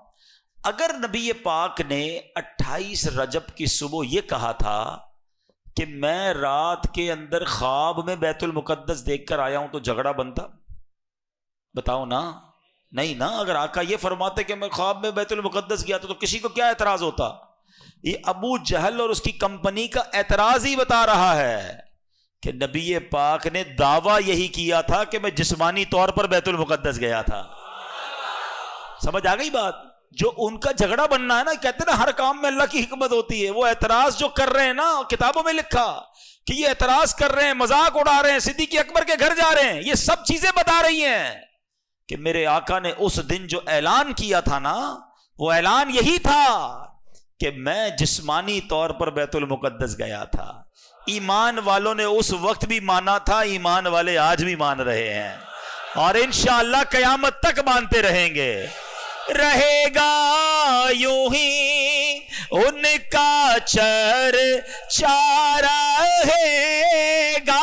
اگر نبی پاک نے 28 رجب کی صبح یہ کہا تھا کہ میں رات کے اندر خواب میں بیت المقدس دیکھ کر آیا ہوں تو جھگڑا بنتا؟ بتاؤ نا. نہیں نا. اگر آقا یہ فرماتے کہ میں خواب میں بیت المقدس گیا تو کسی کو کیا اعتراض ہوتا؟ یہ ابو جہل اور اس کی کمپنی کا اعتراض ہی بتا رہا ہے کہ نبی پاک نے دعویٰ یہی کیا تھا کہ میں جسمانی طور پر بیت المقدس گیا تھا. سمجھ آ گئی بات؟ جو ان کا جھگڑا بننا ہے نا، کہتے ہیں نا ہر کام میں اللہ کی حکمت ہوتی ہے، وہ اعتراض جو کر رہے ہیں نا، کتابوں میں لکھا کہ یہ اعتراض کر رہے ہیں، مذاق اڑا رہے ہیں، صدیق اکبر کے گھر جا رہے ہیں، یہ سب چیزیں بتا رہی ہیں کہ میرے آقا نے اس دن جو اعلان کیا تھا نا، وہ اعلان یہی تھا کہ میں جسمانی طور پر بیت المقدس گیا تھا۔ ایمان والوں نے اس وقت بھی مانا تھا، ایمان والے آج بھی مان رہے ہیں، اور انشاءاللہ قیامت تک مانتے رہیں گے۔ رہے گا یوں ہی ان کا چرچا، رہے گا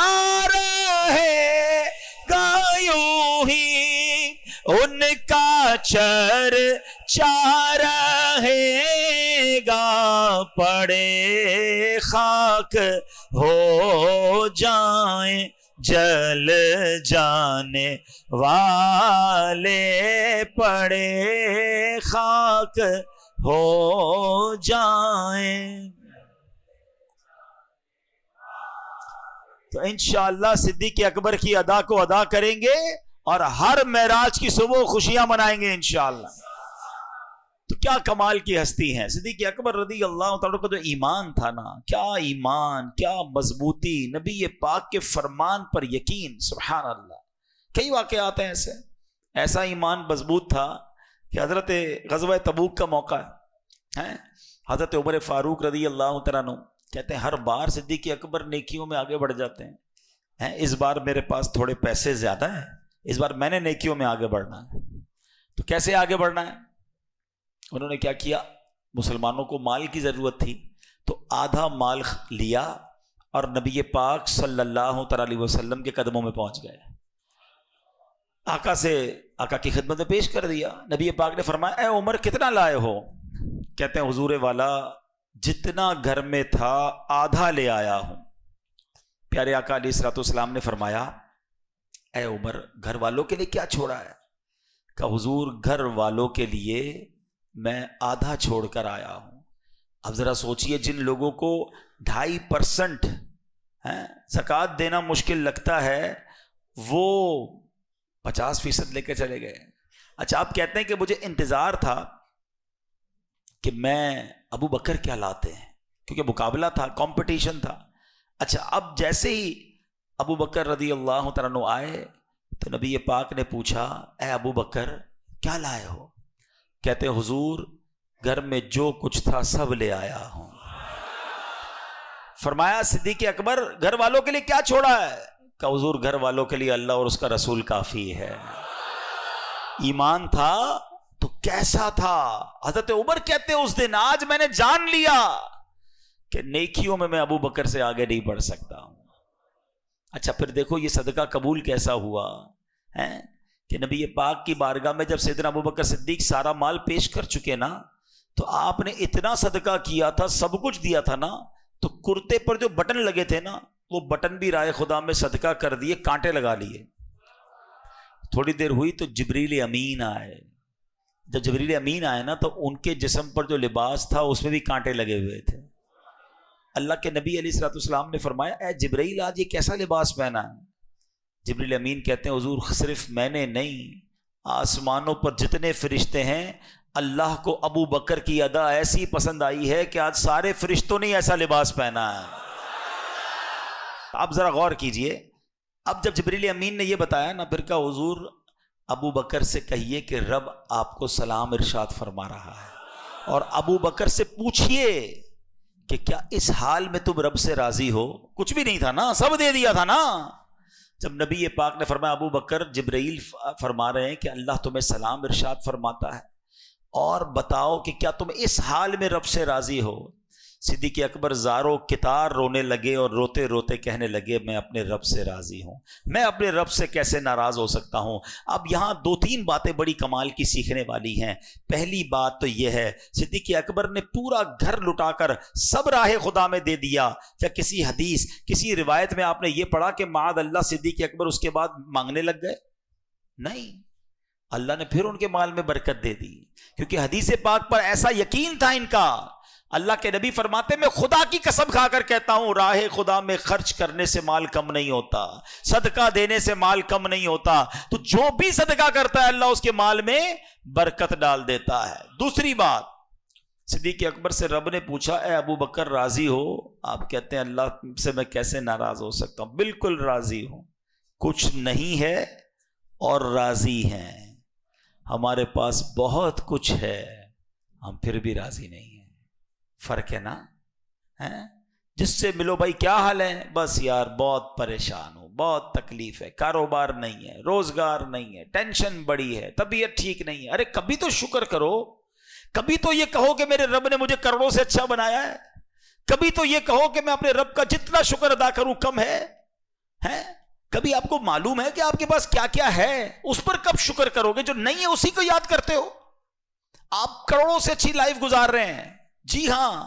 یوں ہی ان کا چرچا، رہے گا پڑے خاک ہو جائیں جل جانے والے، پڑے خاک ہو جائیں۔ تو انشاءاللہ صدیق اکبر کی ادا کو ادا کریں گے اور ہر معراج کی صبح خوشیاں منائیں گے انشاءاللہ۔ تو کیا کمال کی ہستی ہیں صدیق اکبر رضی اللہ تعالیٰ کا جو ایمان تھا نا، کیا ایمان، کیا مضبوطی، نبی پاک کے فرمان پر یقین، سبحان اللہ۔ کئی واقعات ہیں ایسا ایمان مضبوط تھا کہ حضرت غزوہ تبوک کا موقع ہے، حضرت عمر فاروق رضی اللہ تعالیٰ عنہ کہتے ہیں ہر بار صدیق اکبر نیکیوں میں آگے بڑھ جاتے ہیں، اس بار میرے پاس تھوڑے پیسے زیادہ ہیں، اس بار میں نے نیکیوں میں آگے بڑھنا ہے۔ تو کیسے آگے بڑھنا ہے؟ انہوں نے کیا کیا، مسلمانوں کو مال کی ضرورت تھی تو آدھا مال لیا اور نبی پاک صلی اللہ علیہ وسلم کے قدموں میں پہنچ گئے، آقا کی خدمت میں پیش کر دیا۔ نبی پاک نے فرمایا اے عمر کتنا لائے ہو؟ کہتے ہیں حضور والا جتنا گھر میں تھا آدھا لے آیا ہوں۔ پیارے آقا علیہ الصلوۃ والسلام نے فرمایا اے عمر گھر والوں کے لیے کیا چھوڑا ہے؟ کہ حضور گھر والوں کے لیے میں آدھا چھوڑ کر آیا ہوں۔ اب ذرا سوچئے جن لوگوں کو 2.5% زکوٰۃ دینا مشکل لگتا ہے وہ 50% لے کے چلے گئے۔ اچھا آپ کہتے ہیں کہ مجھے انتظار تھا کہ میں ابو بکر کیا لاتے ہیں، کیونکہ مقابلہ تھا، کمپٹیشن تھا۔ اچھا اب جیسے ہی ابو بکر رضی اللہ تعالیٰ عنہ آئے تو نبی پاک نے پوچھا اے ابو بکر کیا لائے ہو؟ کہتے ہیں حضور گھر میں جو کچھ تھا سب لے آیا ہوں۔ فرمایا صدیق اکبر گھر والوں کے لیے کیا چھوڑا ہے؟ کہ حضور گھر والوں کے لیے اللہ اور اس کا رسول کافی ہے۔ ایمان تھا تو کیسا تھا؟ حضرت عمر کہتے ہیں اس دن آج میں نے جان لیا کہ نیکیوں میں ابو بکر سے آگے نہیں بڑھ سکتا ہوں۔ اچھا پھر دیکھو یہ صدقہ قبول کیسا ہوا ہے کہ نبی پاک کی بارگاہ میں جب سیدنا ابو بکر صدیق سارا مال پیش کر چکے نا تو آپ نے اتنا صدقہ کیا تھا، سب کچھ دیا تھا نا، تو کرتے پر جو بٹن لگے تھے نا وہ بٹن بھی رائے خدا میں صدقہ کر دیے، کانٹے لگا لیے۔ تھوڑی دیر ہوئی تو جبریل امین آئے۔ جب جبریل امین آئے نا تو ان کے جسم پر جو لباس تھا اس میں بھی کانٹے لگے ہوئے تھے۔ اللہ کے نبی علیہ الصلوۃ والسلام نے فرمایا اے جبریل آج یہ کیسا لباس پہنا ہے؟ جبریل امین کہتے ہیں حضور صرف میں نے نہیں، آسمانوں پر جتنے فرشتے ہیں اللہ کو ابو بکر کی ادا ایسی پسند آئی ہے کہ آج سارے فرشتوں نے ایسا لباس پہنا ہے۔ اب ذرا غور کیجئے، اب جب جبریل امین نے یہ بتایا نا پھر کہا حضور ابو بکر سے کہیے کہ رب آپ کو سلام ارشاد فرما رہا ہے، اور ابو بکر سے پوچھئے کہ کیا اس حال میں تم رب سے راضی ہو؟ کچھ بھی نہیں تھا نا، سب دے دیا تھا نا۔ جب نبی پاک نے فرمایا ابو بکر جبرائیل فرما رہے ہیں کہ اللہ تمہیں سلام ارشاد فرماتا ہے، اور بتاؤ کہ کیا تم اس حال میں رب سے راضی ہو؟ صدیق اکبر زاروں کتار رونے لگے اور روتے روتے کہنے لگے میں اپنے رب سے راضی ہوں، میں اپنے رب سے کیسے ناراض ہو سکتا ہوں۔ اب یہاں 2-3 باتیں بڑی کمال کی سیکھنے والی ہیں۔ پہلی بات تو یہ ہے صدیق اکبر نے پورا گھر لٹا کر سب راہ خدا میں دے دیا۔ کیا کسی حدیث کسی روایت میں آپ نے یہ پڑھا کہ معاذ اللہ صدیق اکبر اس کے بعد مانگنے لگ گئے؟ نہیں، اللہ نے پھر ان کے مال میں برکت دے دی، کیونکہ حدیث پاک پر ایسا یقین تھا ان کا۔ اللہ کے نبی فرماتے میں خدا کی قسم کھا کر کہتا ہوں راہ خدا میں خرچ کرنے سے مال کم نہیں ہوتا، صدقہ دینے سے مال کم نہیں ہوتا، تو جو بھی صدقہ کرتا ہے اللہ اس کے مال میں برکت ڈال دیتا ہے۔ دوسری بات، صدیق اکبر سے رب نے پوچھا اے ابو بکر راضی ہو؟ آپ کہتے ہیں اللہ سے میں کیسے ناراض ہو سکتا ہوں، بالکل راضی ہوں، کچھ نہیں ہے اور راضی ہیں۔ ہمارے پاس بہت کچھ ہے، ہم پھر بھی راضی نہیں ہیں، فرق ہے نا؟ جس سے ملو بھائی کیا حال ہے، بس یار بہت پریشان ہوں، بہت تکلیف ہے، کاروبار نہیں ہے، روزگار نہیں ہے، ٹینشن بڑی ہے، طبیعت ٹھیک نہیں ہے۔ ارے کبھی تو شکر کرو، کبھی تو یہ کہو کہ میرے رب نے مجھے کروڑوں سے اچھا بنایا ہے، کبھی تو یہ کہو کہ میں اپنے رب کا جتنا شکر ادا کروں کم ہے۔ کبھی آپ کو معلوم ہے کہ آپ کے پاس کیا کیا ہے، اس پر کب شکر کرو گے؟ جو نہیں ہے اسی کو یاد کرتے ہو۔ آپ کروڑوں سے اچھی لائف گزار رہے ہیں، جی ہاں،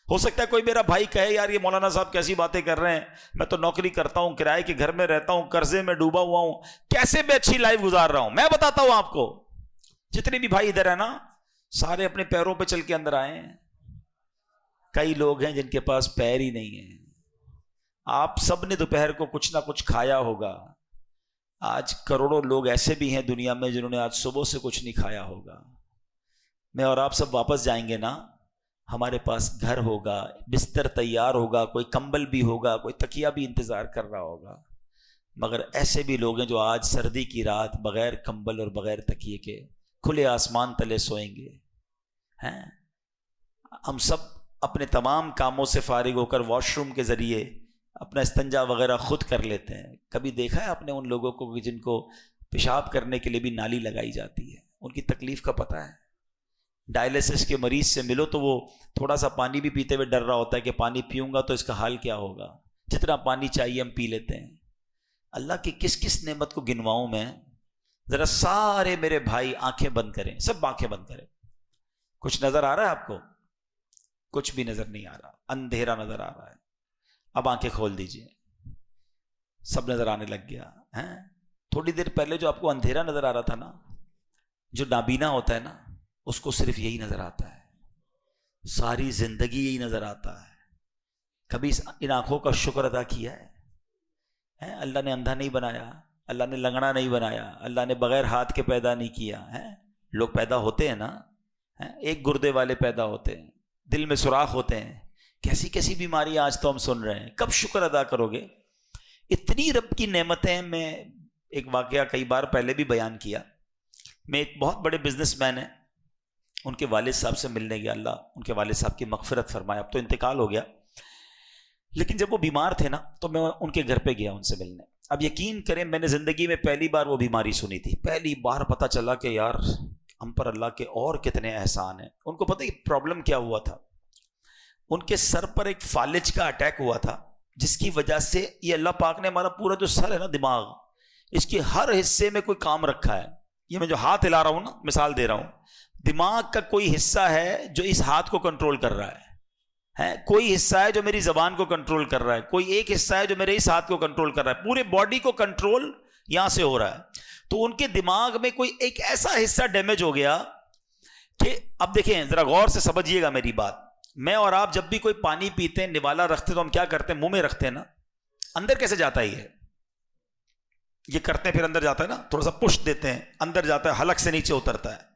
ہو سکتا ہے کوئی میرا بھائی کہے یار یہ مولانا صاحب کیسی باتیں کر رہے ہیں، میں تو نوکری کرتا ہوں، کرائے کے گھر میں رہتا ہوں، قرضے میں ڈوبا ہوا ہوں، کیسے میں اچھی لائف گزار رہا ہوں۔ میں بتاتا ہوں آپ کو، جتنے بھی بھائی ادھر ہیں نا سارے اپنے پیروں پہ چل کے اندر آئے ہیں۔ کئی لوگ ہیں جن کے پاس پیر ہی نہیں ہیں۔ آپ سب نے دوپہر کو کچھ نہ کچھ کھایا ہوگا، آج کروڑوں لوگ ایسے بھی ہیں دنیا میں جنہوں نے آج صبح سے کچھ نہیں کھایا ہوگا۔ میں اور آپ سب واپس جائیں گے نا، ہمارے پاس گھر ہوگا، بستر تیار ہوگا، کوئی کمبل بھی ہوگا، کوئی تکیہ بھی انتظار کر رہا ہوگا، مگر ایسے بھی لوگ ہیں جو آج سردی کی رات بغیر کمبل اور بغیر تکیے کے کھلے آسمان تلے سوئیں گے۔ ہم سب اپنے تمام کاموں سے فارغ ہو کر واش روم کے ذریعے اپنا استنجا وغیرہ خود کر لیتے ہیں۔ کبھی دیکھا ہے آپ نے ان لوگوں کو جن کو پیشاب کرنے کے لیے بھی نالی لگائی جاتی ہے؟ ان کی تکلیف کا پتہ ہے؟ ڈائلیسس کے مریض سے ملو تو وہ تھوڑا سا پانی بھی پیتے ہوئے ڈر رہا ہوتا ہے کہ پانی پیوں گا تو اس کا حال کیا ہوگا۔ جتنا پانی چاہیے ہم پی لیتے ہیں۔ اللہ کی کس کس نعمت کو گنواؤں میں؟ ذرا سارے میرے بھائی آنکھیں بند کریں، سب آنکھیں بند کریں۔ کچھ نظر آ رہا ہے آپ کو؟ کچھ بھی نظر نہیں آ رہا، اندھیرا نظر آ رہا ہے۔ اب آنکھیں کھول دیجئے، سب نظر آنے لگ گیا۔ تھوڑی دیر پہلے جو آپ کو اندھیرا نظر آ رہا تھا نا، جو نابینا ہوتا ہے نا اس کو صرف یہی نظر آتا ہے، ساری زندگی یہی نظر آتا ہے۔ کبھی ان آنکھوں کا شکر ادا کیا ہے؟ اللہ نے اندھا نہیں بنایا، اللہ نے لنگڑا نہیں بنایا، اللہ نے بغیر ہاتھ کے پیدا نہیں کیا ہے۔ لوگ پیدا ہوتے ہیں نا، ایک گردے والے پیدا ہوتے ہیں، دل میں سوراخ ہوتے ہیں، کیسی کیسی بیماری آج تو ہم سن رہے ہیں۔ کب شکر ادا کرو گے؟ اتنی رب کی نعمتیں۔ میں ایک واقعہ کئی بار پہلے بھی بیان کیا، میں ایک بہت بڑے بزنس مین ہیں، ان کے والد صاحب سے ملنے گیا، اللہ ان کے والد صاحب کی مغفرت فرمائے، اب تو انتقال ہو گیا، لیکن جب وہ بیمار تھے نا تو میں ان کے گھر پہ گیا ان سے ملنے۔ اب یقین کریں میں نے زندگی میں پہلی بار وہ بیماری سنی تھی، پہلی بار پتہ چلا کہ یار ہم پر اللہ کے اور کتنے احسان ہیں۔ ان کو پتہ ہے پرابلم کیا ہوا تھا؟ ان کے سر پر ایک فالج کا اٹیک ہوا تھا، جس کی وجہ سے یہ اللہ پاک نے ہمارا پورا جو سر ہے نا، دماغ، اس کے ہر حصے میں کوئی کام رکھا ہے۔ یہ میں جو ہاتھ ہلا رہا ہوں نا، مثال دے رہا ہوں، دماغ کا کوئی حصہ ہے جو اس ہاتھ کو کنٹرول کر رہا ہے، کوئی حصہ ہے جو میری زبان کو کنٹرول کر رہا ہے، کوئی ایک حصہ ہے جو میرے اس ہاتھ کو کنٹرول کر رہا ہے، پورے باڈی کو کنٹرول یہاں سے ہو رہا ہے۔ تو ان کے دماغ میں کوئی ایک ایسا حصہ ڈیمیج ہو گیا کہ اب دیکھیں ذرا غور سے سمجھیے گا میری بات۔ میں اور آپ جب بھی کوئی پانی پیتے ہیں، نوالا رکھتے تو ہم کیا کرتے ہیں؟ منہ میں رکھتے ہیں نا، اندر کیسے جاتا ہے؟ یہ کرتے ہیں پھر اندر جاتا ہے نا، تھوڑا سا پش دیتے ہیں، اندر جاتا ہے، حلق سے نیچے اترتا ہے۔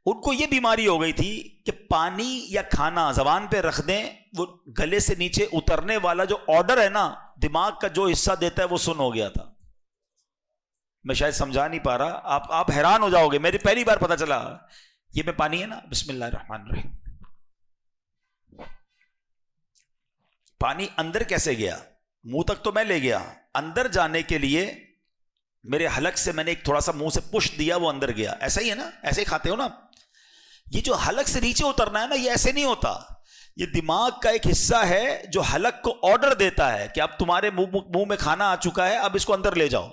ان کو یہ بیماری ہو گئی تھی کہ پانی یا کھانا زبان پہ رکھ دیں، وہ گلے سے نیچے اترنے والا جو آرڈر ہے نا دماغ کا جو حصہ دیتا ہے وہ سن ہو گیا تھا۔ میں شاید سمجھا نہیں پا رہا، آپ حیران ہو جاؤ گے، میری پہلی بار پتا چلا۔ یہ میں پانی ہے نا، بسم اللہ الرحمن الرحیم، پانی اندر کیسے گیا؟ منہ تک تو میں لے گیا، اندر جانے کے لیے میرے حلق سے میں نے ایک تھوڑا سا منہ سے پش دیا، وہ اندر گیا۔ ایسا ہی ہے نا، ایسے ہی کھاتے ہو نا۔ یہ جو حلق سے نیچے اترنا ہے نا، یہ ایسے نہیں ہوتا، یہ دماغ کا ایک حصہ ہے جو حلق کو آرڈر دیتا ہے کہ اب تمہارے منہ میں کھانا آ چکا ہے، اب اس کو اندر لے جاؤ۔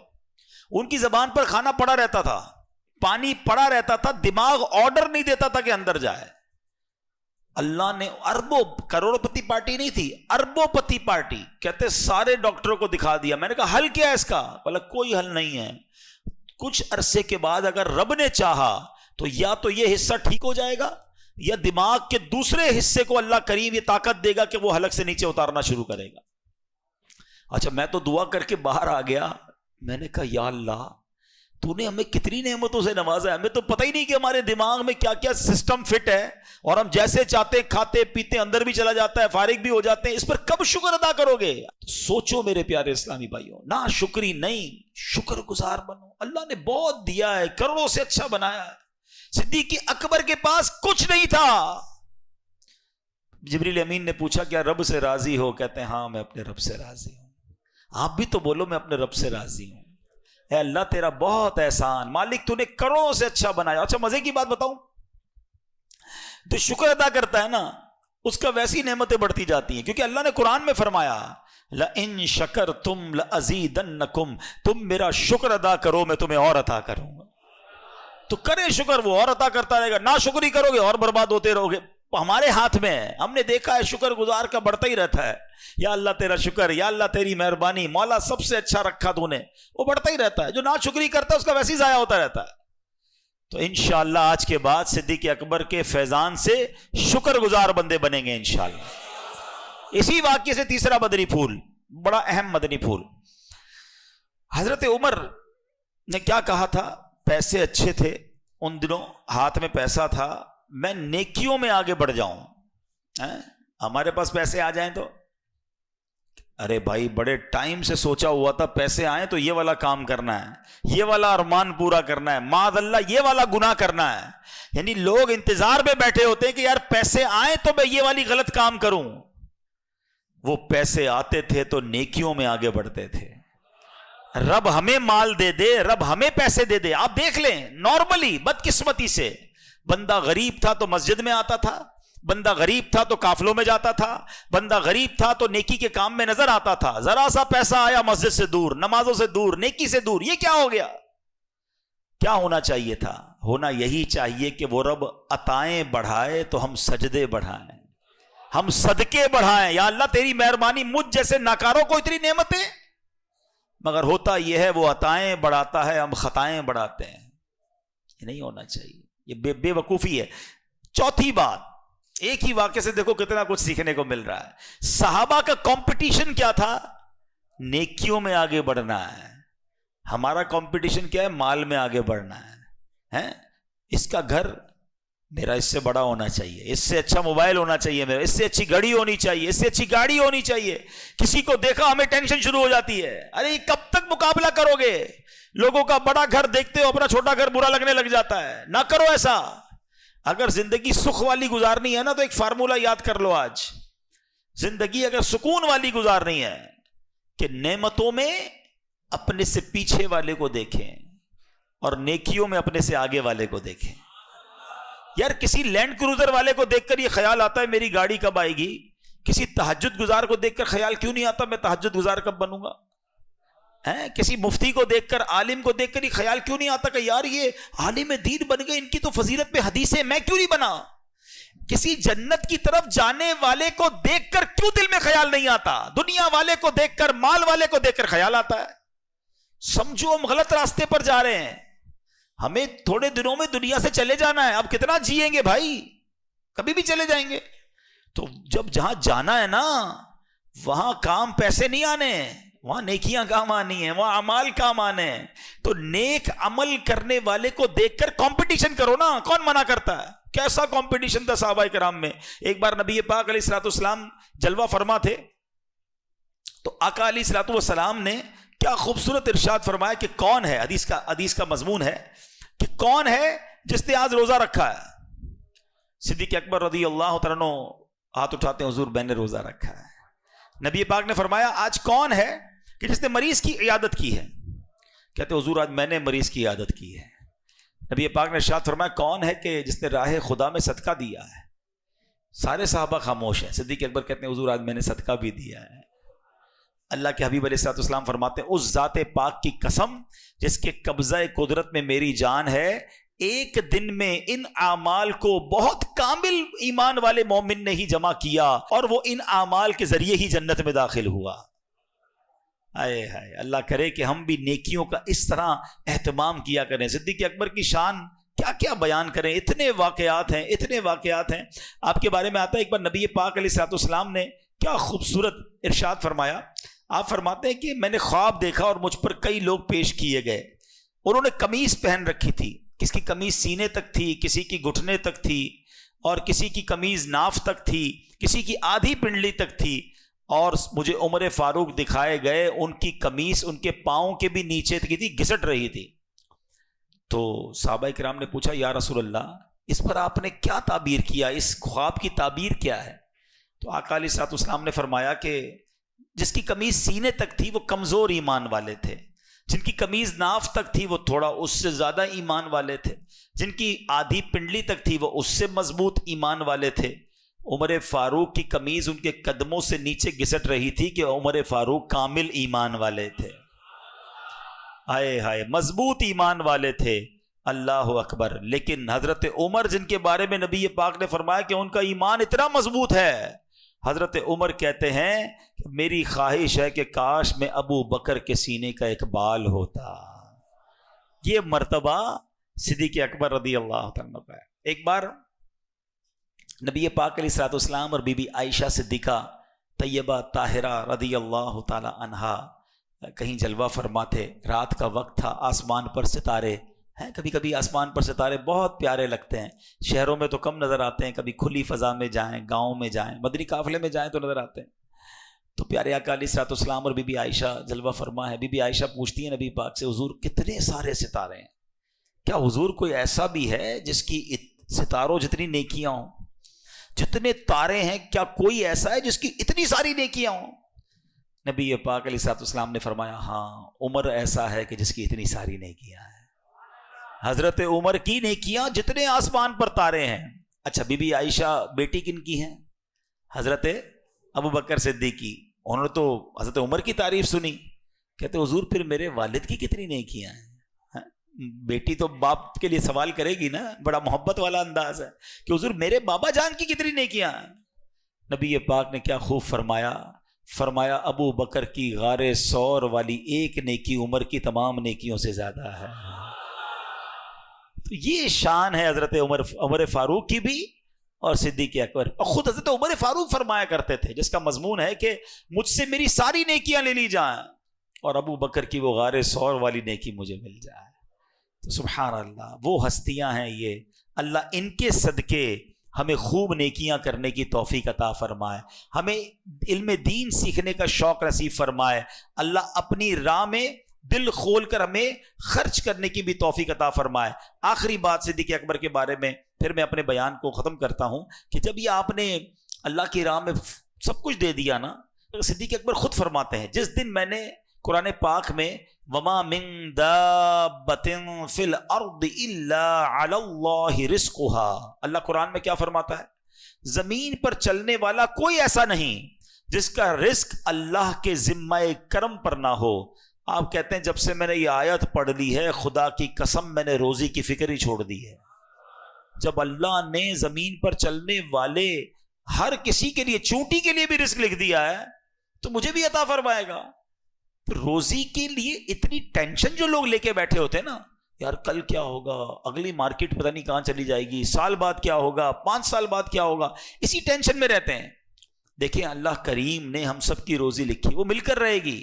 ان کی زبان پر کھانا پڑا رہتا تھا، پانی پڑا رہتا تھا، دماغ آرڈر نہیں دیتا تھا کہ اندر جائے۔ اللہ نے اربوں، کروڑ پتی پارٹی نہیں تھی، اربوں پتی پارٹی، کہتے سارے ڈاکٹروں کو دکھا دیا۔ میں نے کہا حل کیا ہے اس کا؟ بولا کوئی حل نہیں ہے، کچھ عرصے کے بعد اگر رب نے چاہا تو یا تو یہ حصہ ٹھیک ہو جائے گا یا دماغ کے دوسرے حصے کو اللہ کریم یہ طاقت دے گا کہ وہ حلق سے نیچے اتارنا شروع کرے گا. اچھا میں تو دعا کر کے باہر آ گیا, میں نے کہا یا اللہ تو نے ہمیں کتنی نعمتوں سے نوازا ہے, ہمیں تو پتہ ہی نہیں کہ ہمارے دماغ میں کیا کیا سسٹم فٹ ہے, اور ہم جیسے چاہتے کھاتے پیتے اندر بھی چلا جاتا ہے, فارغ بھی ہو جاتے ہیں. اس پر کب شکر ادا کرو گے؟ سوچو میرے پیارے اسلامی بھائیوں, نا شکری نہیں, شکر گزار بنو. اللہ نے بہت دیا ہے, کروڑوں سے اچھا بنایا ہے. صدیق اکبر کے پاس کچھ نہیں تھا. جبریل امین نے پوچھا کیا رب سے راضی ہو؟ کہتے ہیں ہاں میں اپنے رب سے راضی ہوں. آپ بھی تو بولو میں اپنے رب سے راضی ہوں. اے اللہ تیرا بہت احسان, مالک تو نے کروڑوں سے اچھا بنایا. اچھا مزے کی بات بتاؤں, تو شکر ادا کرتا ہے نا اس کا ویسی نعمتیں بڑھتی جاتی ہیں, کیونکہ اللہ نے قرآن میں فرمایا لَإِن شَكَرْتُمْ لَأَزِيدَنَّكُمْ, تم میرا شکر ادا کرو میں تمہیں اور عطا کروں گا. تو کریں شکر, وہ اور عطا کرتا رہے گا. نا شکری کرو گے اور برباد ہوتے رہو گے. ہمارے ہاتھ میں ہے, ہم نے دیکھا ہے شکر گزار کا بڑھتا ہی رہتا ہے. یا اللہ تیرا شکر, یا اللہ تیری مہربانی, مولا سب سے اچھا رکھا تو نے, وہ بڑھتا ہی رہتا ہے. جو نا شکری کرتا ہے اس کا ویسے ہی ضائع ہوتا رہتا ہے. تو انشاءاللہ آج کے بعد صدیق اکبر کے فیضان سے شکر گزار بندے بنیں گے انشاءاللہ. اسی واقعے سے تیسرا مدنی پھول, بڑا اہم مدنی پھول. حضرت عمر نے کیا کہا تھا؟ پیسے اچھے تھے ان دنوں, ہاتھ میں پیسہ تھا, میں نیکیوں میں آگے بڑھ جاؤں. ہمارے پاس پیسے آ جائیں تو ارے بھائی بڑے ٹائم سے سوچا ہوا تھا پیسے آئیں تو یہ والا کام کرنا ہے, یہ والا ارمان پورا کرنا ہے, معاذ اللہ یہ والا گناہ کرنا ہے. یعنی لوگ انتظار میں بیٹھے ہوتے ہیں کہ یار پیسے آئیں تو میں یہ والی غلط کام کروں. وہ پیسے آتے تھے تو نیکیوں میں آگے بڑھتے تھے. رب ہمیں مال دے دے, رب ہمیں پیسے دے دے. آپ دیکھ لیں نارملی بدقسمتی سے بندہ غریب تھا تو مسجد میں آتا تھا, بندہ غریب تھا تو قافلوں میں جاتا تھا, بندہ غریب تھا تو نیکی کے کام میں نظر آتا تھا. ذرا سا پیسہ آیا مسجد سے دور, نمازوں سے دور, نیکی سے دور. یہ کیا ہو گیا؟ کیا ہونا چاہیے تھا؟ ہونا یہی چاہیے کہ وہ رب عطائیں بڑھائے تو ہم سجدے بڑھائیں, ہم صدقے بڑھائیں. یا اللہ تیری مہربانی, مجھ جیسے ناکاروں کو اتنی نعمتیں, مگر ہوتا یہ ہے وہ عطائیں بڑھاتا ہے, ہم خطائیں بڑھاتے ہیں. یہ نہیں ہونا چاہیے, یہ بے وقوفی ہے. چوتھی بات, ایک ہی واقعے سے دیکھو کتنا کچھ سیکھنے کو مل رہا ہے. صحابہ کا کمپٹیشن کیا تھا؟ نیکیوں میں آگے بڑھنا ہے. ہمارا کمپٹیشن کیا ہے؟ مال میں آگے بڑھنا ہے. اس کا گھر میرا اس سے بڑا ہونا چاہیے, اس سے اچھا موبائل ہونا چاہیے میرا, اس سے اچھی گھڑی ہونی چاہیے, اس سے اچھی گاڑی ہونی چاہیے. کسی کو دیکھا ہمیں ٹینشن شروع ہو جاتی ہے, ارے یہ کب تک مقابلہ کرو گے؟ لوگوں کا بڑا گھر دیکھتے ہو اپنا چھوٹا گھر برا لگنے لگ جاتا ہے. نہ کرو ایسا. اگر زندگی سکھ والی گزارنی ہے نا تو ایک فارمولہ یاد کر لو آج. زندگی اگر سکون والی گزارنی ہے کہ نعمتوں میں اپنے سے پیچھے والے کو دیکھیں اور نیکیوں میں اپنے سے آگے والے کو دیکھیں. یار کسی لینڈ کروزر والے کو دیکھ کر یہ خیال آتا ہے میری گاڑی کب آئے گی, کسی تہجد گزار کو دیکھ کر خیال کیوں نہیں آتا میں تہجد گزار کب بنوں گا, کسی مفتی کو دیکھ کر, عالم کو دیکھ کر یہ خیال کیوں نہیں آتا کہ یار یہ عالم دین بن گئے, ان کی تو فضیلت پہ حدیث ہے, میں کیوں نہیں بنا. کسی جنت کی طرف جانے والے کو دیکھ کر کیوں دل میں خیال نہیں آتا, دنیا والے کو دیکھ کر, مال والے کو دیکھ کر خیال آتا ہے. سمجھو ہم غلط راستے پر جا رہے ہیں, ہمیں تھوڑے دنوں میں دنیا سے چلے جانا ہے. اب کتنا جیئیں گے بھائی, کبھی بھی چلے جائیں گے. تو جب جہاں جانا ہے نا وہاں کام پیسے نہیں آنے, وہاں نیکیاں کام آنی ہیں, وہاں اعمال کام آنے ہیں. تو نیک عمل کرنے والے کو دیکھ کر کمپٹیشن کرو نا, کون منع کرتا ہے؟ کیسا کمپٹیشن تھا صحابہ کرام میں. ایک بار نبی پاک علیہ الصلوۃ والسلام جلوہ فرما تھے تو آقا علیہ الصلوۃ والسلام نے کیا خوبصورت ارشاد فرمایا کہ کون ہے, حدیث کا مضمون ہے کہ کون ہے جس نے آج روزہ رکھا ہے. صدیق اکبر رضی اللہ تعالیٰ عنہ ہاتھ اٹھاتے ہیں, حضور میں نے روزہ رکھا ہے. نبی پاک نے فرمایا آج کون ہے کہ جس نے مریض کی عیادت کی ہے؟ کہتے حضور آج میں نے مریض کی عیادت کی ہے. نبی پاک نے ارشاد فرمایا کون ہے کہ جس نے راہ خدا میں صدقہ دیا ہے؟ سارے صحابہ خاموش ہیں. صدیق اکبر کہتے ہیں حضور آج میں نے صدقہ بھی دیا ہے. اللہ کے حبیب علیہ الصلوۃ والسلام فرماتے ہیں اس ذات پاک کی قسم جس کے قبضہ قدرت میں میری جان ہے, ایک دن میں ان اعمال کو بہت کامل ایمان والے مومن نے ہی جمع کیا اور وہ ان اعمال کے ذریعے ہی جنت میں داخل ہوا. آئے ہائے, اللہ کرے کہ ہم بھی نیکیوں کا اس طرح اہتمام کیا کریں. صدیق اکبر کی شان کیا کیا بیان کریں، اتنے واقعات ہیں. آپ کے بارے میں آتا ہے ایک بار نبی پاک علیہ الصلوۃ والسلام نے کیا خوبصورت ارشاد فرمایا. آپ فرماتے ہیں کہ میں نے خواب دیکھا اور مجھ پر کئی لوگ پیش کیے گئے. انہوں نے قمیص پہن رکھی تھی، کسی کی قمیص سینے تک تھی، کسی کی گھٹنے تک تھی، اور کسی کی قمیص ناف تک تھی، کسی کی آدھی پنڈلی تک تھی. اور مجھے عمر فاروق دکھائے گئے، ان کی قمیص ان کے پاؤں کے بھی نیچے کی تھی، گھسٹ رہی تھی. تو صحابہ کرام نے پوچھا یا رسول اللہ اس پر آپ نے کیا تعبیر کیا، اس خواب کی تعبیر کیا ہے؟ تو آقا علیہ الصلوۃ والسلام نے فرمایا کہ جس کی قمیص سینے تک تھی وہ کمزور ایمان والے تھے، جن کی قمیص ناف تک تھی وہ تھوڑا اس سے زیادہ ایمان والے تھے، جن کی آدھی پنڈلی تک تھی وہ اس سے مضبوط ایمان والے تھے. عمر فاروق کی قمیض ان کے قدموں سے نیچے گھسٹ رہی تھی کہ عمر فاروق کامل ایمان والے تھے. ہائے ہائے، مضبوط ایمان والے تھے. اللہ اکبر. لیکن حضرت عمر جن کے بارے میں نبی پاک نے فرمایا کہ ان کا ایمان اتنا مضبوط ہے، حضرت عمر کہتے ہیں کہ میری خواہش ہے کہ کاش میں ابو بکر کے سینے کا ایک بال ہوتا. یہ مرتبہ صدیق اکبر رضی اللہ عنہ کا ہے. ایک بار نبی پاک علیہ الصلوۃ والسلام اور بی بی عائشہ صدیقہ طیبہ طاہرہ رضی اللہ تعالی عنہا کہیں جلوہ فرما تھے. رات کا وقت تھا، آسمان پر ستارے ہیں. کبھی کبھی آسمان پر ستارے بہت پیارے لگتے ہیں، شہروں میں تو کم نظر آتے ہیں، کبھی کھلی فضا میں جائیں، گاؤں میں جائیں، مدنی قافلے میں جائیں تو نظر آتے ہیں. تو پیارے آقا علیہ الصلوۃ والسلام اور بی بی عائشہ جلوہ فرما ہے. بی بی عائشہ پوچھتی ہیں نبی پاک سے حضور کتنے سارے ستارے ہیں، کیا حضور کوئی ایسا بھی ہے جس کی ستاروں جتنی نیکیاں ہوں، جتنے تارے ہیں کیا کوئی ایسا ہے جس کی اتنی ساری نیکیاں ہوں؟ نبی پاک علیہ الصلوۃ والسلام نے فرمایا ہاں عمر ایسا ہے کہ جس کی اتنی ساری نیکیاں ہیں. حضرت عمر کی نیکیاں جتنے آسمان پر تارے ہیں. اچھا بی بی عائشہ بیٹی کن کی ہیں؟ حضرت ابو بکر صدیقی. انہوں نے تو حضرت عمر کی تعریف سنی، کہتے حضور پھر میرے والد کی کتنی نیکیاں ہیں. بیٹی تو باپ کے لیے سوال کرے گی نا، بڑا محبت والا انداز ہے کہ حضور میرے بابا جان کی کتنی نیکیاں ہیں. نبی پاک نے کیا خوب فرمایا ابو بکر کی غار ثور والی ایک نیکی عمر کی تمام نیکیوں سے زیادہ ہے. تو یہ شان ہے حضرت عمر فاروق کی بھی اور صدیق اکبر. اور خود حضرت عمر فاروق فرمایا کرتے تھے جس کا مضمون ہے کہ مجھ سے میری ساری نیکیاں لے لی جائیں اور ابو بکر کی وہ غار ثور والی نیکی مجھے مل جائے. تو سبحان اللہ، وہ ہستیاں ہیں یہ. اللہ ان کے صدقے ہمیں خوب نیکیاں کرنے کی توفیق عطا فرمائے، ہمیں علم دین سیکھنے کا شوق نصیب فرمائے. اللہ اپنی راہ میں دل کھول کر ہمیں خرچ کرنے کی بھی توفیق عطا فرمائے. آخری بات صدیق اکبر کے بارے میں پھر میں اپنے بیان کو ختم کرتا ہوں کہ جب یہ آپ نے اللہ کی راہ میں سب کچھ دے دیا نا، صدیق اکبر خود فرماتے ہیں جس دن میں نے قرآن پاک میں وما من دابۃ فی الارض الا علی اللہ رزقها، اللہ قرآن میں کیا فرماتا ہے؟ زمین پر چلنے والا کوئی ایسا نہیں جس کا رزق اللہ کے ذمہ کرم پر نہ ہو. آپ کہتے ہیں جب سے میں نے یہ آیت پڑھ لی ہے خدا کی قسم میں نے روزی کی فکر ہی چھوڑ دی ہے. جب اللہ نے زمین پر چلنے والے ہر کسی کے لیے چونٹی کے لیے بھی رزق لکھ دیا ہے تو مجھے بھی عطا فرمائے گا. روزی کے لیے اتنی ٹینشن جو لوگ لے کے بیٹھے ہوتے ہیں نا، یار کل کیا ہوگا، اگلی مارکیٹ پتہ نہیں کہاں چلی جائے گی، سال بعد کیا ہوگا، 5 سال بعد کیا ہوگا، اسی ٹینشن میں رہتے ہیں. دیکھیں اللہ کریم نے ہم سب کی روزی لکھی، وہ مل کر رہے گی.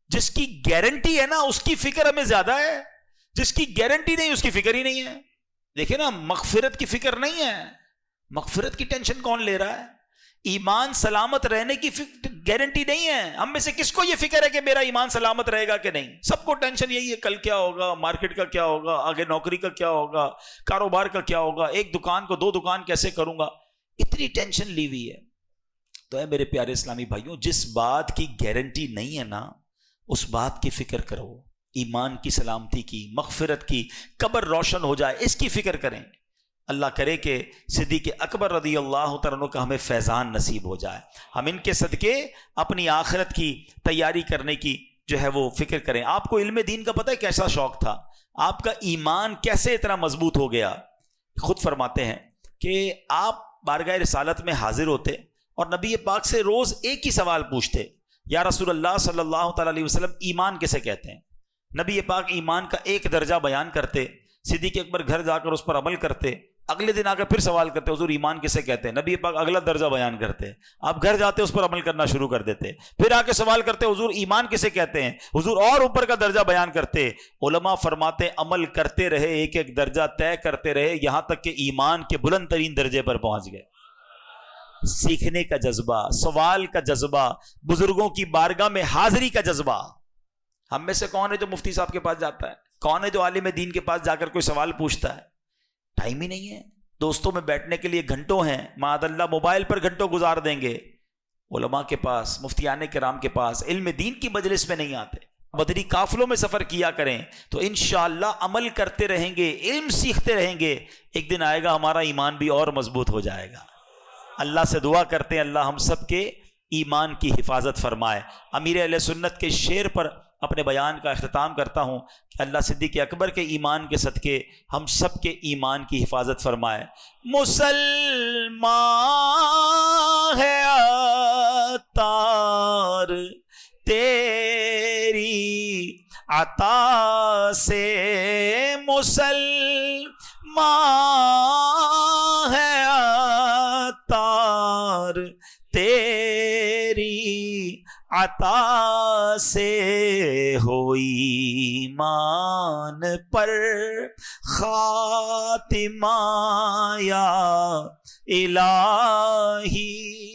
جس کی گارنٹی ہے نا اس کی فکر ہمیں زیادہ ہے، جس کی گارنٹی نہیں اس کی فکر ہی نہیں ہے. دیکھیں نا مغفرت کی فکر نہیں ہے، مغفرت کی ٹینشن کون لے رہا ہے؟ ایمان سلامت رہنے کی گارنٹی نہیں ہے. ہم میں سے کس کو یہ فکر ہے کہ میرا ایمان سلامت رہے گا کہ نہیں؟ سب کو ٹینشن یہی ہے کل کیا ہوگا، مارکیٹ کا کیا ہوگا، آگے نوکری کا کیا ہوگا، کاروبار کا کیا ہوگا، ایک دکان کو 2 دکان کیسے کروں گا، اتنی ٹینشن لی ہوئی ہے. تو اے میرے پیارے اسلامی بھائیوں، جس بات کی گارنٹی نہیں ہے نا اس بات کی فکر کرو، ایمان کی سلامتی کی، مغفرت کی، قبر روشن ہو جائے اس کی فکر کریں. اللہ کرے کہ صدیق اکبر رضی اللہ تعالیٰ عنہ کا ہمیں فیضان نصیب ہو جائے. ہم ان کے صدقے اپنی آخرت کی تیاری کرنے کی جو ہے وہ فکر کریں. آپ کو علم دین کا پتہ ہے کیسا شوق تھا، آپ کا ایمان کیسے اتنا مضبوط ہو گیا. خود فرماتے ہیں کہ آپ بارگاہ رسالت میں حاضر ہوتے اور نبی پاک سے روز ایک ہی سوال پوچھتے، یا رسول اللہ صلی اللہ تعالیٰ علیہ وسلم ایمان کیسے کہتے ہیں؟ نبی پاک ایمان کا ایک درجہ بیان کرتے. صدیق اکبر گھر جا کر اس پر عمل کرتے، اگلے دن آ کر پھر سوال کرتے حضور ایمان کسے کہتے ہیں؟ نبی پاک اگلا درجہ بیان کرتے، آپ گھر جاتے اس پر عمل کرنا شروع کر دیتے، پھر آ کے سوال کرتے حضور ایمان کسے کہتے ہیں؟ حضور اور اوپر کا درجہ بیان کرتے۔ علماء فرماتے عمل کرتے رہے، ایک ایک درجہ طے کرتے رہے، یہاں تک کہ ایمان کے بلند ترین درجے پر پہنچ گئے۔ سیکھنے کا جذبہ، سوال کا جذبہ، بزرگوں کی بارگاہ میں حاضری کا جذبہ۔ ہم میں سے کون ہے جو مفتی صاحب کے پاس جاتا ہے؟ کون ہے جو عالم دین کے پاس جا کر کوئی سوال پوچھتا ہے؟ ٹائم ہی نہیں ہے۔ دوستوں میں بیٹھنے کے لیے گھنٹوں ہیں، معاذ اللہ موبائل پر گھنٹوں گزار دیں گے۔ علماء کے پاس، مفتیان کرام کے پاس، علم دین کی مجلس میں نہیں آتے۔ بدری قافلوں میں سفر کیا کریں تو انشاءاللہ عمل کرتے رہیں گے، علم سیکھتے رہیں گے، ایک دن آئے گا ہمارا ایمان بھی اور مضبوط ہو جائے گا۔ اللہ سے دعا کرتے ہیں اللہ ہم سب کے ایمان کی حفاظت فرمائے۔ امیر اہل سنت کے شعر پر اپنے بیان کا اختتام کرتا ہوں کہ اللہ صدیق اکبر کے ایمان کے صدقے ہم سب کے ایمان کی حفاظت فرمائے۔ مسلمان ہے عطار تیری عطا سے، مسلمان ہے عطار تیری عطا سے، ہوئی ایمان پر خاتمہ یا الہی۔